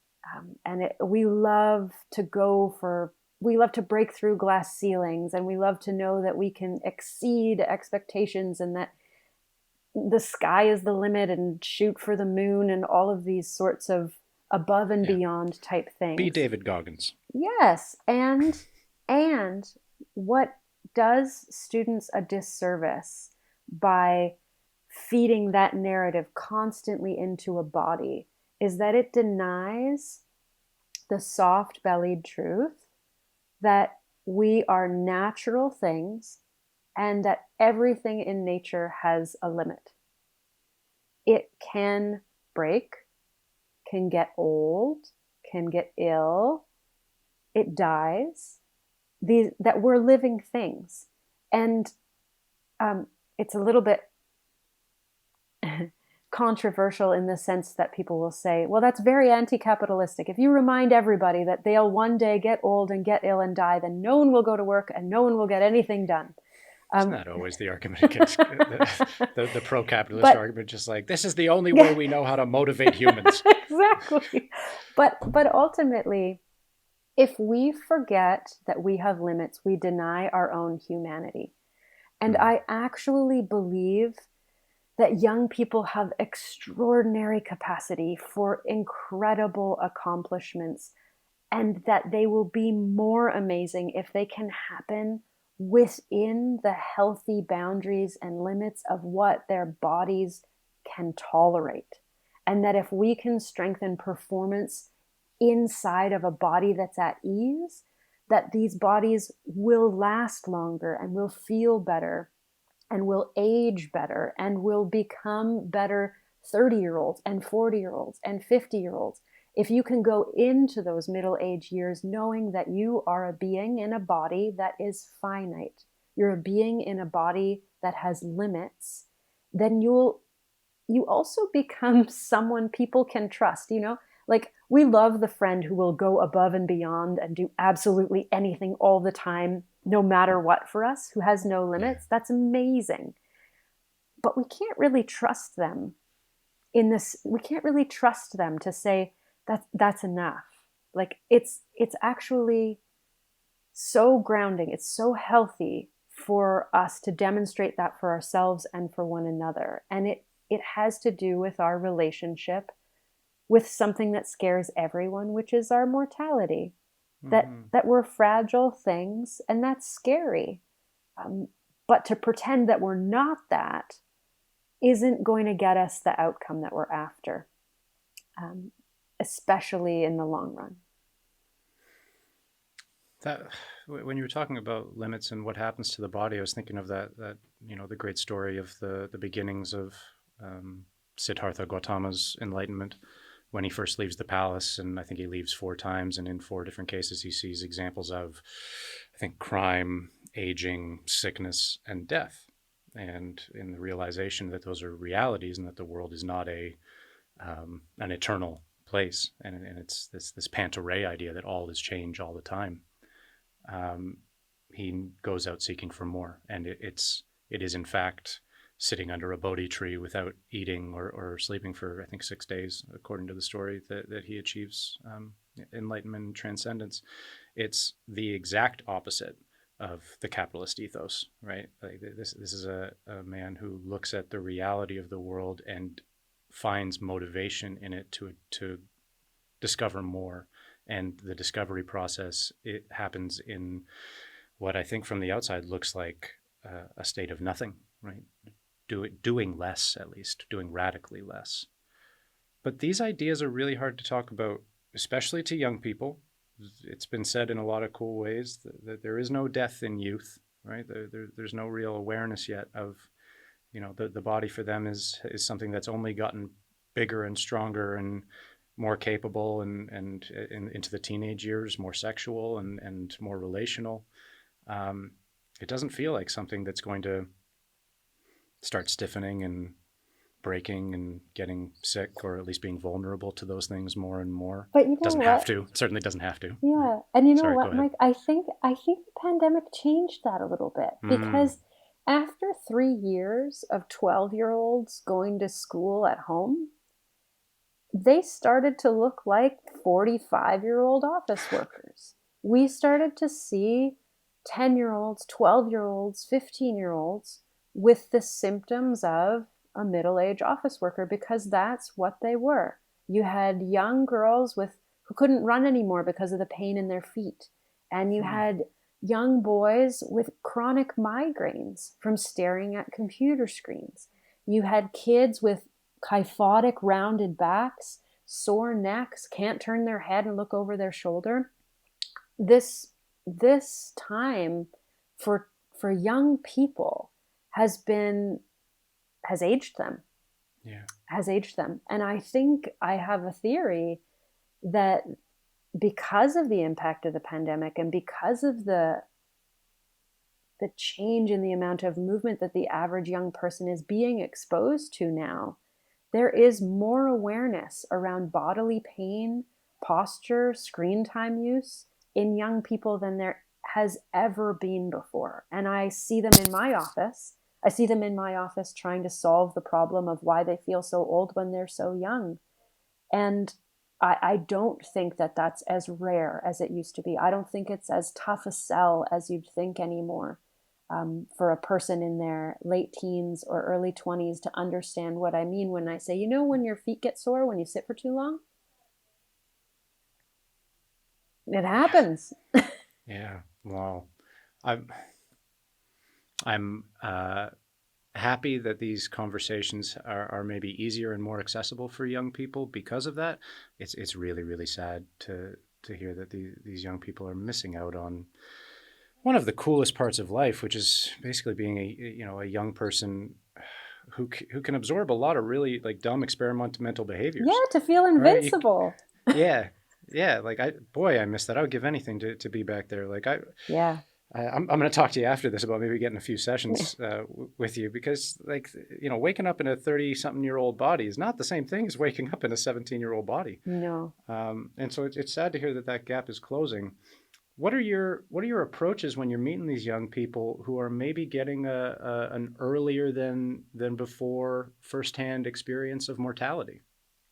We love to break through glass ceilings, and we love to know that we can exceed expectations, and that the sky is the limit, and shoot for the moon, and all of these sorts of above and beyond type things. Be David Goggins. Yes. And what does students a disservice by feeding that narrative constantly into a body is that it denies the soft-bellied truth that we are natural things and that everything in nature has a limit. It can break, can get old, can get ill, it dies, that we're living things. And it's a little bit controversial in the sense that people will say, well, that's very anti-capitalistic. If you remind everybody that they'll one day get old and get ill and die, then no one will go to work and no one will get anything done. Isn't that always the argument against the pro-capitalist argument? Just like, this is the only way we know how to motivate humans. Exactly. But ultimately, if we forget that we have limits, we deny our own humanity. And I actually believe that young people have extraordinary capacity for incredible accomplishments, and that they will be more amazing if they can happen within the healthy boundaries and limits of what their bodies can tolerate. And that if we can strengthen performance inside of a body that's at ease, that these bodies will last longer and will feel better and will age better and will become better 30-year-olds and 40-year-olds and 50-year-olds. If you can go into those middle-age years knowing that you are a being in a body that is finite, you're a being in a body that has limits, then you also become someone people can trust, Like, we love the friend who will go above and beyond and do absolutely anything all the time, no matter what, for us, who has no limits. That's amazing. But we can't really trust them we can't really trust them to say that's enough. Like, it's actually so grounding. It's so healthy for us to demonstrate that for ourselves and for one another. And it has to do with our relationship with something that scares everyone, which is our mortality. That we're fragile things, and that's scary. But to pretend that we're not that isn't going to get us the outcome that we're after, especially in the long run. That when you were talking about limits and what happens to the body, I was thinking of that the great story of the beginnings of Siddhartha Gautama's enlightenment, when he first leaves the palace. And I think he leaves 4 times, and in 4 different cases he sees examples of, I think, crime, aging, sickness, and death, and in the realization that those are realities and that the world is not an eternal place, and it's this Panta-Rhei idea that all is change all the time. He goes out seeking for more, and it is in fact sitting under a Bodhi tree without eating or sleeping for, I think, 6 days, according to the story, that he achieves enlightenment and transcendence. It's the exact opposite of the capitalist ethos, right? Like this is a man who looks at the reality of the world and finds motivation in it to discover more. And the discovery process, it happens in what I think from the outside looks like a state of nothing, right? Doing less, at least, doing radically less. But these ideas are really hard to talk about, especially to young people. It's been said in a lot of cool ways that there is no death in youth, right? There's no real awareness yet of, the body for them is something that's only gotten bigger and stronger and more capable and into the teenage years, more sexual and more relational. It doesn't feel like something that's going to start stiffening and breaking and getting sick, or at least being vulnerable to those things more and more. But you know Doesn't have what? to. It certainly doesn't have to. Yeah. And you know Sorry, go what, ahead. Mike? I think the pandemic changed that a little bit, because after 3 years of 12-year-olds going to school at home, they started to look like 45-year-old office workers. We started to see 10-year-olds, 12-year-olds, 15-year-olds with the symptoms of a middle-aged office worker, because that's what they were. You had young girls who couldn't run anymore because of the pain in their feet. And you had young boys with chronic migraines from staring at computer screens. You had kids with kyphotic rounded backs, sore necks, can't turn their head and look over their shoulder. This time for young people has aged them. Yeah. Has aged them. And I think I have a theory that because of the impact of the pandemic and because of the change in the amount of movement that the average young person is being exposed to now, there is more awareness around bodily pain, posture, screen time use in young people than there has ever been before. And I see them in my office. I see them in my office trying to solve the problem of why they feel so old when they're so young. And I don't think that that's as rare as it used to be. I don't think it's as tough a sell as you'd think anymore, for a person in their late teens or early 20s to understand what I mean when I say, when your feet get sore when you sit for too long? It happens. Yeah. Well, I'm happy that these conversations are maybe easier and more accessible for young people because of that. It's really, really sad to hear that these young people are missing out on one of the coolest parts of life, which is basically being a young person who can absorb a lot of really like dumb experimental behaviors. Yeah, to feel invincible. Right? Yeah. Like I miss that. I would give anything to be back there. Like Yeah. I'm going to talk to you after this about maybe getting a few sessions with you, because waking up in a 30-something-year-old body is not the same thing as waking up in a 17-year-old body. No. And so it's sad to hear that gap is closing. What are your approaches when you're meeting these young people who are maybe getting an earlier than before firsthand experience of mortality?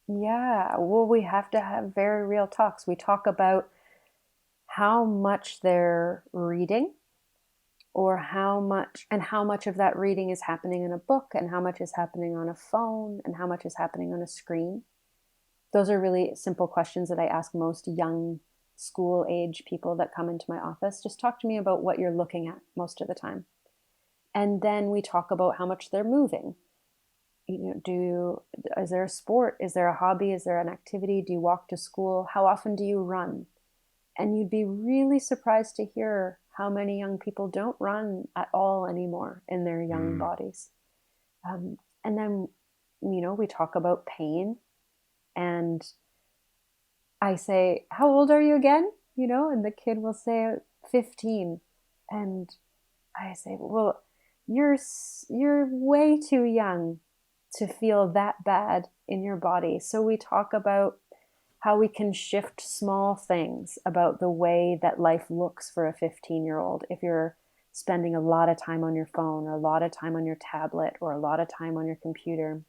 Yeah. Well, we have to have very real talks. We talk about how much they're reading, or how much of that reading is happening in a book, and how much is happening on a phone, and how much is happening on a screen. Those are really simple questions that I ask most young school age people that come into my office. Just talk to me about what you're looking at most of the time. And then we talk about how much they're moving. Is there a sport? Is there a hobby? Is there an activity? Do you walk to school? How often do you run? And you'd be really surprised to hear how many young people don't run at all anymore in their young bodies. And then, we talk about pain, and I say, how old are you again? And the kid will say 15. And I say, well, you're way too young to feel that bad in your body. So we talk about how we can shift small things about the way that life looks for a 15-year-old. If you're spending a lot of time on your phone or a lot of time on your tablet or a lot of time on your computer.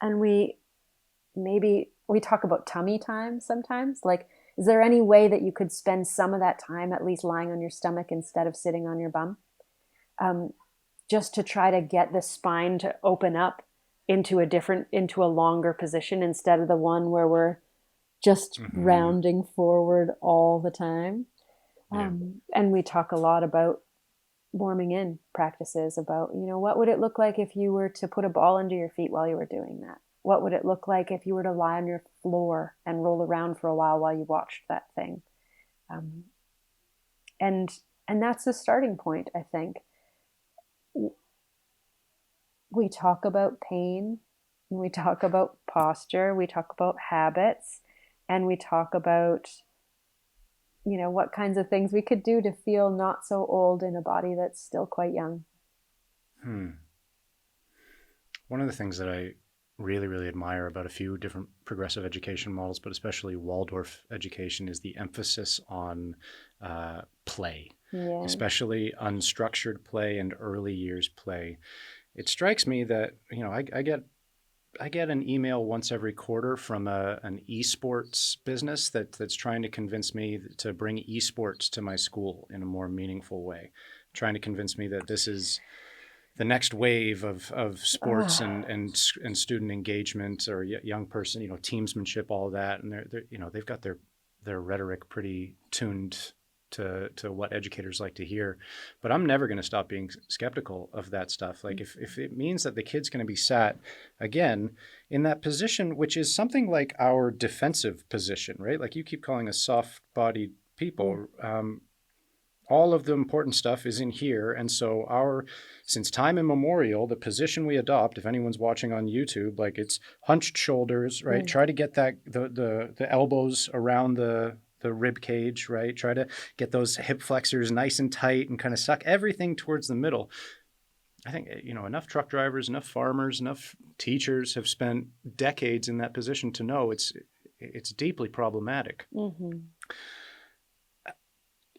And we talk about tummy time sometimes. Like, is there any way that you could spend some of that time at least lying on your stomach instead of sitting on your bum? Just to try to get the spine to open up into a longer position instead of the one where we're just rounding forward all the time. Yeah. And we talk a lot about warming in practices, about, what would it look like if you were to put a ball under your feet while you were doing that? What would it look like if you were to lie on your floor and roll around for a while you watched that thing? And that's the starting point, I think. We talk about pain, we talk about posture, we talk about habits, and we talk about, what kinds of things we could do to feel not so old in a body that's still quite young. One of the things that I really, really admire about a few different progressive education models, but especially Waldorf education, is the emphasis on play, especially unstructured play and early years play. It strikes me that, I get an email once every quarter from an esports business that's trying to convince me to bring esports to my school in a more meaningful way, trying to convince me that this is the next wave of sports and student engagement or young person, teamsmanship, all that. And they've got their rhetoric pretty tuned to what educators like to hear. But I'm never going to stop being skeptical of that stuff. Like if it means that the kid's going to be sat again in that position, which is something like our defensive position, right? Like you keep calling us soft-bodied people. All of the important stuff is in here. And so since time immemorial, the position we adopt, if anyone's watching on YouTube, like it's hunched shoulders, right? Try to get that the elbows around the rib cage, right? Try to get those hip flexors nice and tight and kind of suck everything towards the middle. I think, enough truck drivers, enough farmers, enough teachers have spent decades in that position to know it's deeply problematic.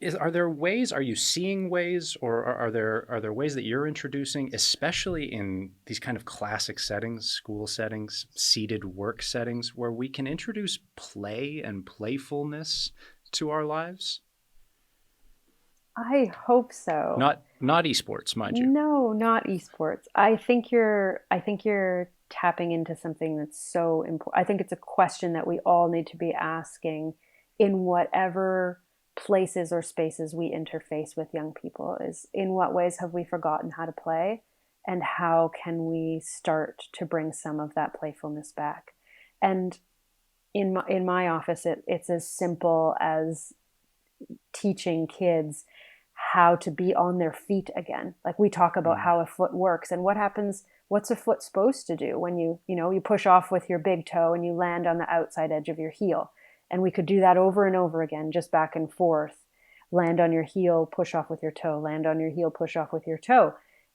Are you seeing ways, or are there ways that you're introducing, especially in these kind of classic settings, school settings, seated work settings, where we can introduce play and playfulness to our lives? I hope so. Not esports, mind you. No, not esports. I think you're tapping into something that's so important. I think it's a question that we all need to be asking in whatever places or spaces we interface with young people, is in what ways have we forgotten how to play, and how can we start to bring some of that playfulness back? And in my office, it's as simple as teaching kids how to be on their feet again. Like we talk about how a foot works and what's a foot supposed to do when you push off with your big toe and you land on the outside edge of your heel. And we could do that over and over again, just back and forth. Land on your heel, push off with your toe, land on your heel, push off with your toe.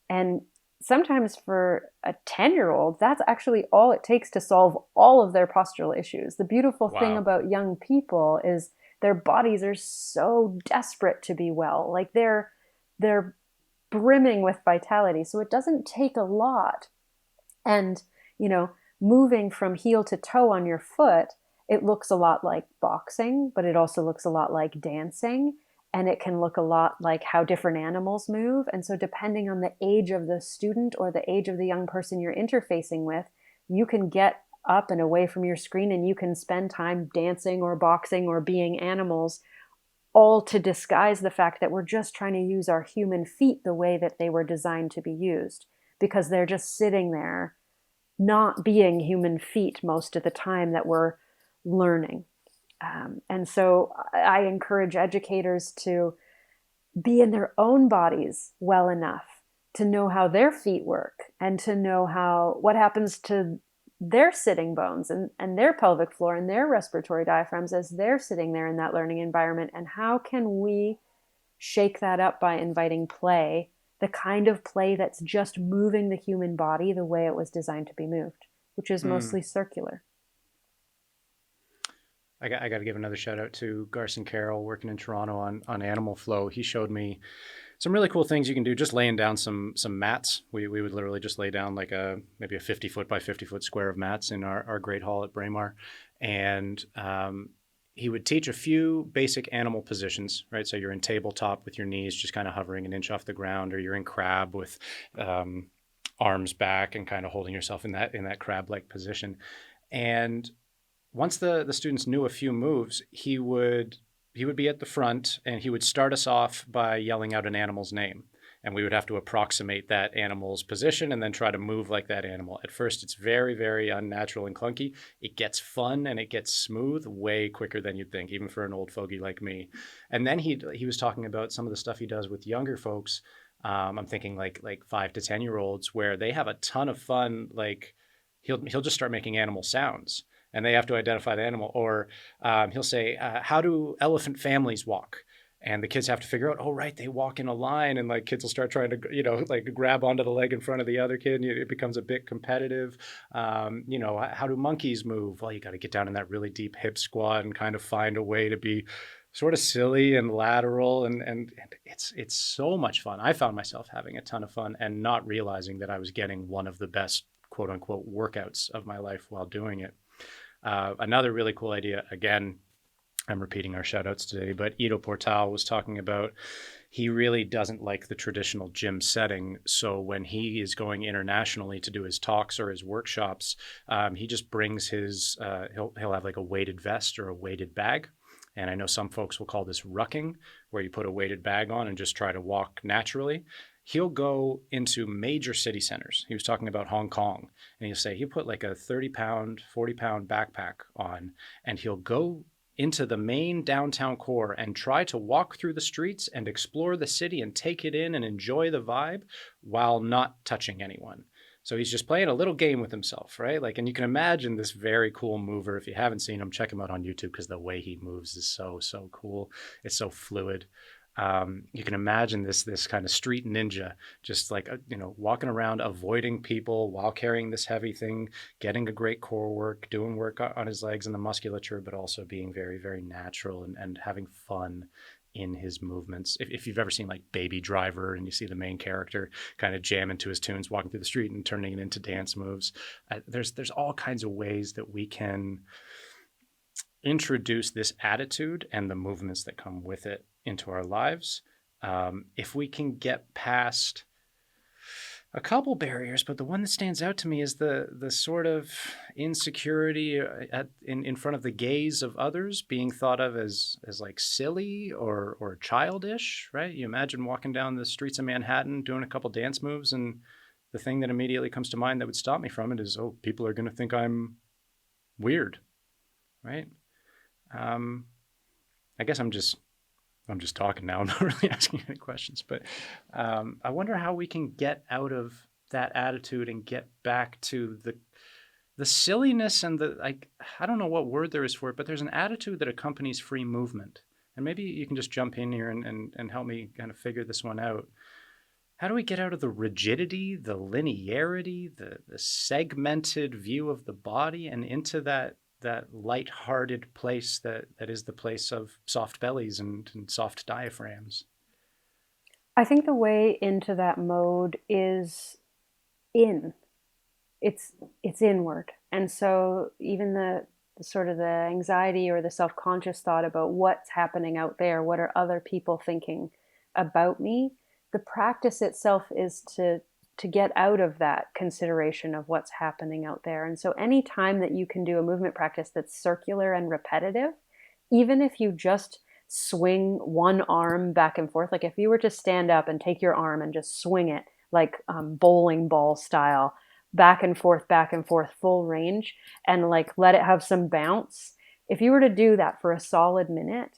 And sometimes for a 10-year-old, that's actually all it takes to solve all of their postural issues. The beautiful thing about young people is their bodies are so desperate to be well. Like they're brimming with vitality. So it doesn't take a lot. And, moving from heel to toe on your foot, it looks a lot like boxing, but it also looks a lot like dancing. And it can look a lot like how different animals move. And so depending on the age of the student or the age of the young person you're interfacing with, you can get up and away from your screen and you can spend time dancing or boxing or being animals, all to disguise the fact that we're just trying to use our human feet the way that they were designed to be used, because they're just sitting there not being human feet most of the time that we're learning. And so I encourage educators to be in their own bodies well enough to know how their feet work and to know what happens to their sitting bones and their pelvic floor and their respiratory diaphragms as they're sitting there in that learning environment. And how can we shake that up by inviting play, the kind of play that's just moving the human body the way it was designed to be moved, which is mostly circular. I got to give another shout out to Garson Carroll working in Toronto on animal flow. He showed me some really cool things you can do just laying down some mats. We would literally just lay down like maybe a 50-foot by 50-foot square of mats in our great hall at Braemar. And he would teach a few basic animal positions, right? So you're in tabletop with your knees just kind of hovering an inch off the ground, or you're in crab with arms back and kind of holding yourself in that crab-like position. And once the students knew a few moves, he would be at the front and he would start us off by yelling out an animal's name. And we would have to approximate that animal's position and then try to move like that animal. At first, it's very, very unnatural and clunky. It gets fun and it gets smooth way quicker than you'd think, even for an old fogey like me. And then he was talking about some of the stuff he does with younger folks. I'm thinking like 5 to 10-year-olds where they have a ton of fun. Like he'll just start making animal sounds and they have to identify the animal. Or he'll say, how do elephant families walk? And the kids have to figure out, oh, right, they walk in a line. And like kids will start trying to, like grab onto the leg in front of the other kid. And it becomes a bit competitive. How do monkeys move? Well, you got to get down in that really deep hip squat and kind of find a way to be sort of silly and lateral. And it's so much fun. I found myself having a ton of fun and not realizing that I was getting one of the best, quote unquote, workouts of my life while doing it. Another really cool idea, again, I'm repeating our shout outs today, but Ido Portal was talking about he really doesn't like the traditional gym setting. So when he is going internationally to do his talks or his workshops, he just brings his, he'll have like a weighted vest or a weighted bag. And I know some folks will call this rucking, where you put a weighted bag on and just try to walk naturally. He'll go into major city centers. He was talking about Hong Kong, and he'll say he'll put like a 30-pound, 40-pound backpack on, and he'll go into the main downtown core and try to walk through the streets and explore the city and take it in and enjoy the vibe while not touching anyone. So he's just playing a little game with himself, right? Like, and you can imagine this very cool mover. If you haven't seen him, check him out on YouTube because the way he moves is so cool. It's so fluid. You can imagine this kind of street ninja, just like, walking around, avoiding people while carrying this heavy thing, getting a great core work, doing work on his legs and the musculature, but also being very, very natural and having fun in his movements. If you've ever seen like Baby Driver and you see the main character kind of jam into his tunes, walking through the street and turning it into dance moves, there's all kinds of ways that we can introduce this attitude and the movements that come with it into our lives. If we can get past a couple barriers, but the one that stands out to me is the sort of insecurity in front of the gaze of others, being thought of as like silly or childish, right? You imagine walking down the streets of Manhattan doing a couple dance moves, and the thing that immediately comes to mind that would stop me from it is, oh, people are going to think I'm weird, right? I guess I'm just talking now. I'm not really asking any questions, but I wonder how we can get out of that attitude and get back to the silliness and I don't know what word there is for it, but there's an attitude that accompanies free movement. And maybe you can just jump in here and help me kind of figure this one out. How do we get out of the rigidity, the linearity, the segmented view of the body and into that light-hearted place that is the place of soft bellies and soft diaphragms? I think the way into that mode is in. It's inward. And so even the sort of the anxiety or the self-conscious thought about what's happening out there, what are other people thinking about me, the practice itself is to get out of that consideration of what's happening out there. And so any time that you can do a movement practice that's circular and repetitive, even if you just swing one arm back and forth, like if you were to stand up and take your arm and just swing it like bowling ball style, back and forth, full range, and like let it have some bounce. If you were to do that for a solid minute,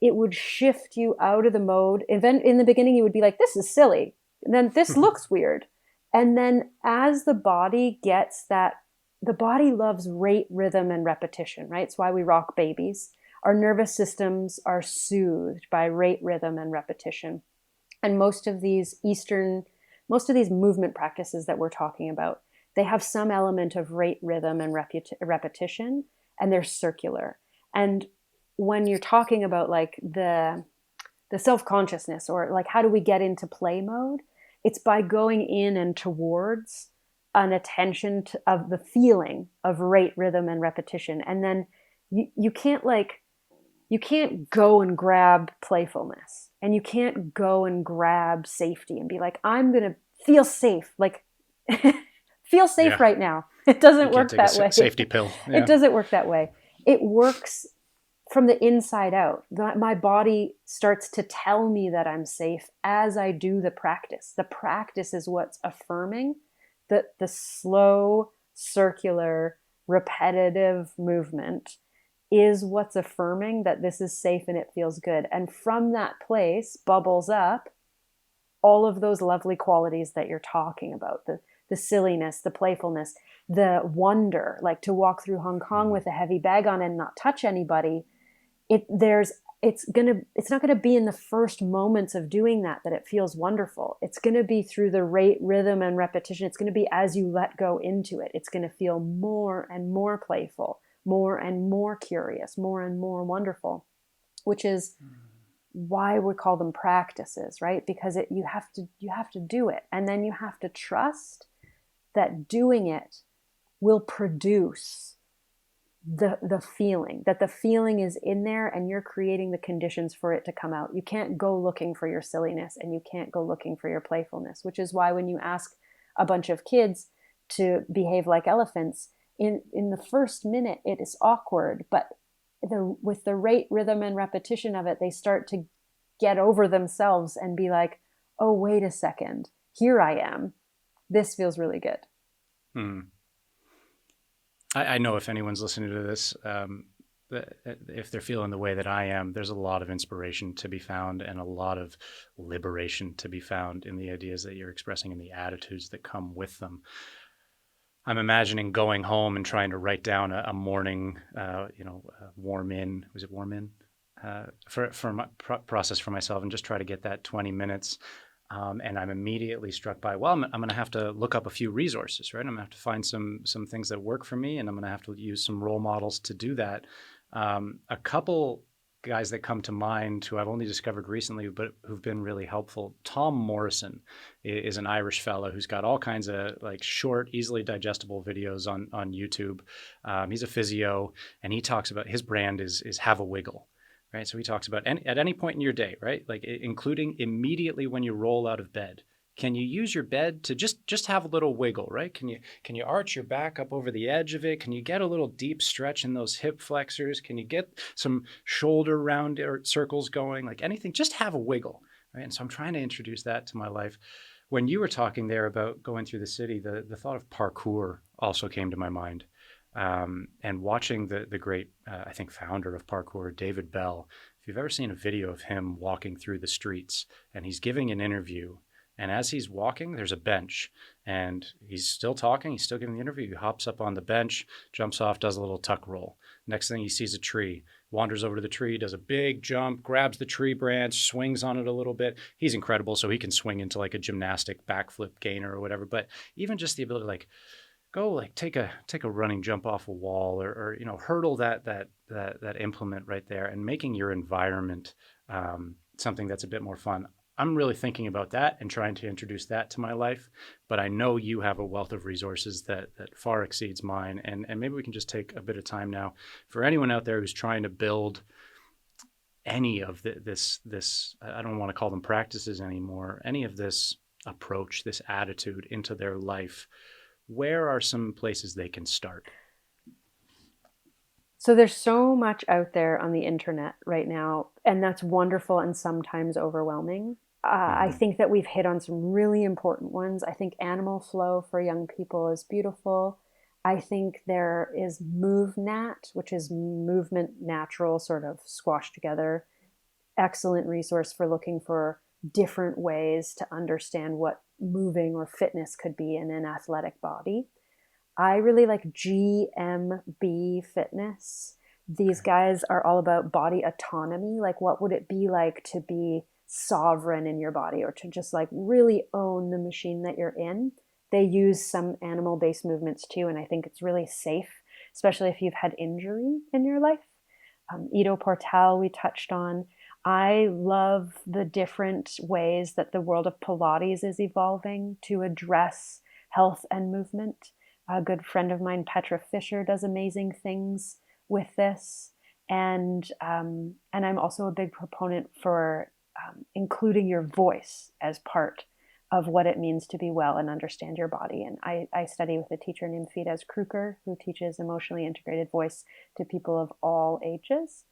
it would shift you out of the mode. And then in the beginning, you would be like, this is silly. And then this looks weird. And then as the body gets that, the body loves rate, rhythm, and repetition, right? It's why we rock babies. Our nervous systems are soothed by rate, rhythm, and repetition. And most of these movement practices that we're talking about, they have some element of rate, rhythm, and repetition. and they're circular. And when you're talking about like the self-consciousness, or like how do we get into play mode, it's by going in and towards an attention of the feeling of rate, rhythm, and repetition. And then you can't like, you can't go and grab playfulness, and you can't go and grab safety and be like, I'm going to feel safe. Like, feel safe Yeah. right now. It You doesn't can't work take a that way. safety pill. It Yeah. doesn't work that way. It works from the inside out. My body starts to tell me that I'm safe as I do the practice. The practice is what's affirming the slow, circular, repetitive movement is what's affirming that this is safe and it feels good. And from that place bubbles up all of those lovely qualities that you're talking about, the silliness, the playfulness, the wonder, like to walk through Hong Kong with a heavy bag on and not touch anybody. It's not gonna be in the first moments of doing that it feels wonderful. It's gonna be through the rate, rhythm, and repetition. It's gonna be as you let go into it. It's gonna feel more and more playful, more and more curious, more and more wonderful, which is why we call them practices, right? Because you have to do it, and then you have to trust that doing it will produce the feeling, that the feeling is in there and you're creating the conditions for it to come out. You can't go looking for your silliness, and you can't go looking for your playfulness, which is why when you ask a bunch of kids to behave like elephants, in the first minute it is awkward, but with the rate, rhythm, and repetition of it, they start to get over themselves and be like, oh, wait a second, here I am. This feels really good. Hmm. I know if anyone's listening to this, if they're feeling the way that I am, there's a lot of inspiration to be found and a lot of liberation to be found in the ideas that you're expressing and the attitudes that come with them. I'm imagining going home and trying to write down a morning, warm in. Was it warm in? For my process for myself, and just try to get that 20 minutes. And I'm immediately struck by, well, I'm going to have to look up a few resources, right? I'm going to have to find some things that work for me, and I'm going to have to use some role models to do that. A couple guys that come to mind who I've only discovered recently, but who've been really helpful. Tom Morrison is an Irish fellow who's got all kinds of like short, easily digestible videos on YouTube. He's a physio, and he talks about, his brand is Have a Wiggle. Right. So he talks about at any point in your day, right? Like including immediately when you roll out of bed. Can you use your bed to just have a little wiggle, right? Can you arch your back up over the edge of it? Can you get a little deep stretch in those hip flexors? Can you get some shoulder round circles going? Like anything, just have a wiggle, right? And so I'm trying to introduce that to my life. When you were talking there about going through the city, the thought of parkour also came to my mind. And watching the great, I think, founder of parkour, David Bell, if you've ever seen a video of him walking through the streets and he's giving an interview, and as he's walking, there's a bench and he's still talking, he's still giving the interview. He hops up on the bench, jumps off, does a little tuck roll. Next thing he sees a tree, wanders over to the tree, does a big jump, grabs the tree branch, swings on it a little bit. He's incredible. So he can swing into like a gymnastic backflip gainer or whatever. But even just the ability to like, go like take a running jump off a wall, or hurdle that implement right there, and making your environment something that's a bit more fun. I'm really thinking about that and trying to introduce that to my life, but I know you have a wealth of resources that far exceeds mine, and maybe we can just take a bit of time now for anyone out there who's trying to build any of this I don't want to call them practices anymore, any of this approach, this attitude into their life. Where are some places they can start? So there's so much out there on the internet right now, and that's wonderful and sometimes overwhelming. I Mm-hmm. think that we've hit on some really important ones. I think animal flow for young people is beautiful. I think there is MoveNat, which is movement natural, sort of squashed together. Excellent resource for looking for different ways to understand what moving or fitness could be in an athletic body. I really like GMB Fitness. These Okay. guys are all about body autonomy. Like, what would it be like to be sovereign in your body, or to just like really own the machine that you're in? They use some animal based movements too, and I think it's really safe especially if you've had injury in your life. Ido Portal, we touched on. I love the different ways that the world of Pilates is evolving to address health and movement. A good friend of mine, Petra Fisher, does amazing things with this. And I'm also a big proponent for including your voice as part of what it means to be well and understand your body. And I study with a teacher named Fidesz Kruker, who teaches emotionally integrated voice to people of all ages.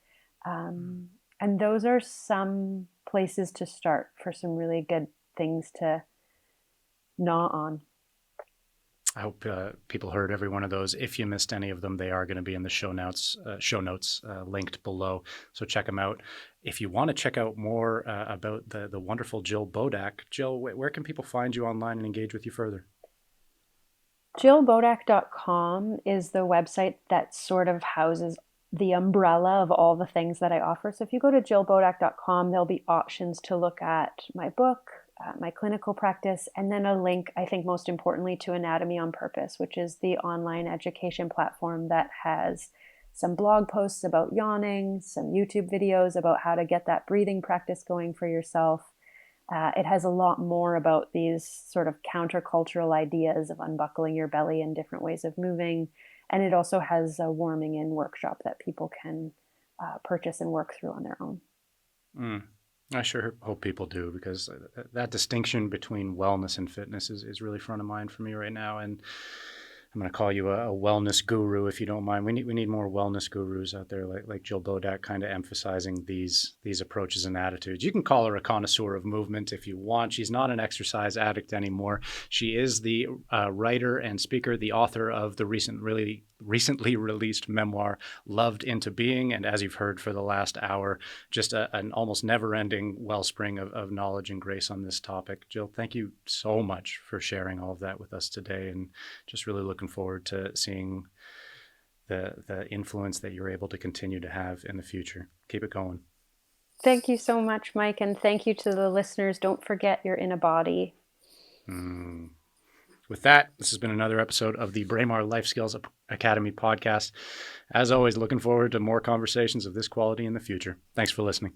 And those are some places to start for some really good things to gnaw on. I hope people heard every one of those. If you missed any of them, they are going to be in the show notes linked below. So check them out. If you want to check out more about the wonderful Jill Bodak, Jill, where can people find you online and engage with you further? JillBodak.com is the website that sort of houses the umbrella of all the things that I offer. So if you go to JillBodak.com, there'll be options to look at my book, my clinical practice, and then a link, I think most importantly, to Anatomy on Purpose, which is the online education platform that has some blog posts about yawning, some YouTube videos about how to get that breathing practice going for yourself. It has a lot more about these sort of countercultural ideas of unbuckling your belly and different ways of moving. And it also has a warming in workshop that people can purchase and work through on their own. I sure hope people do, because that distinction between wellness and fitness is really front of mind for me right now. And I'm going to call you a wellness guru, if you don't mind. We need more wellness gurus out there, like Jill Bodak, kind of emphasizing these approaches and attitudes. You can call her a connoisseur of movement if you want. She's not an exercise addict anymore. She is the writer and speaker, the author of the recently released memoir, Loved into Being. And as you've heard for the last hour, just an almost never-ending wellspring of knowledge and grace on this topic. Jill, thank you so much for sharing all of that with us today, and just really looking forward to seeing the influence that you're able to continue to have in the future. Keep it going. Thank you so much, Mike, and thank you to the listeners. Don't forget you're in a body. With that, this has been another episode of the Braemar Life Skills Academy podcast. As always, looking forward to more conversations of this quality in the future. Thanks for listening.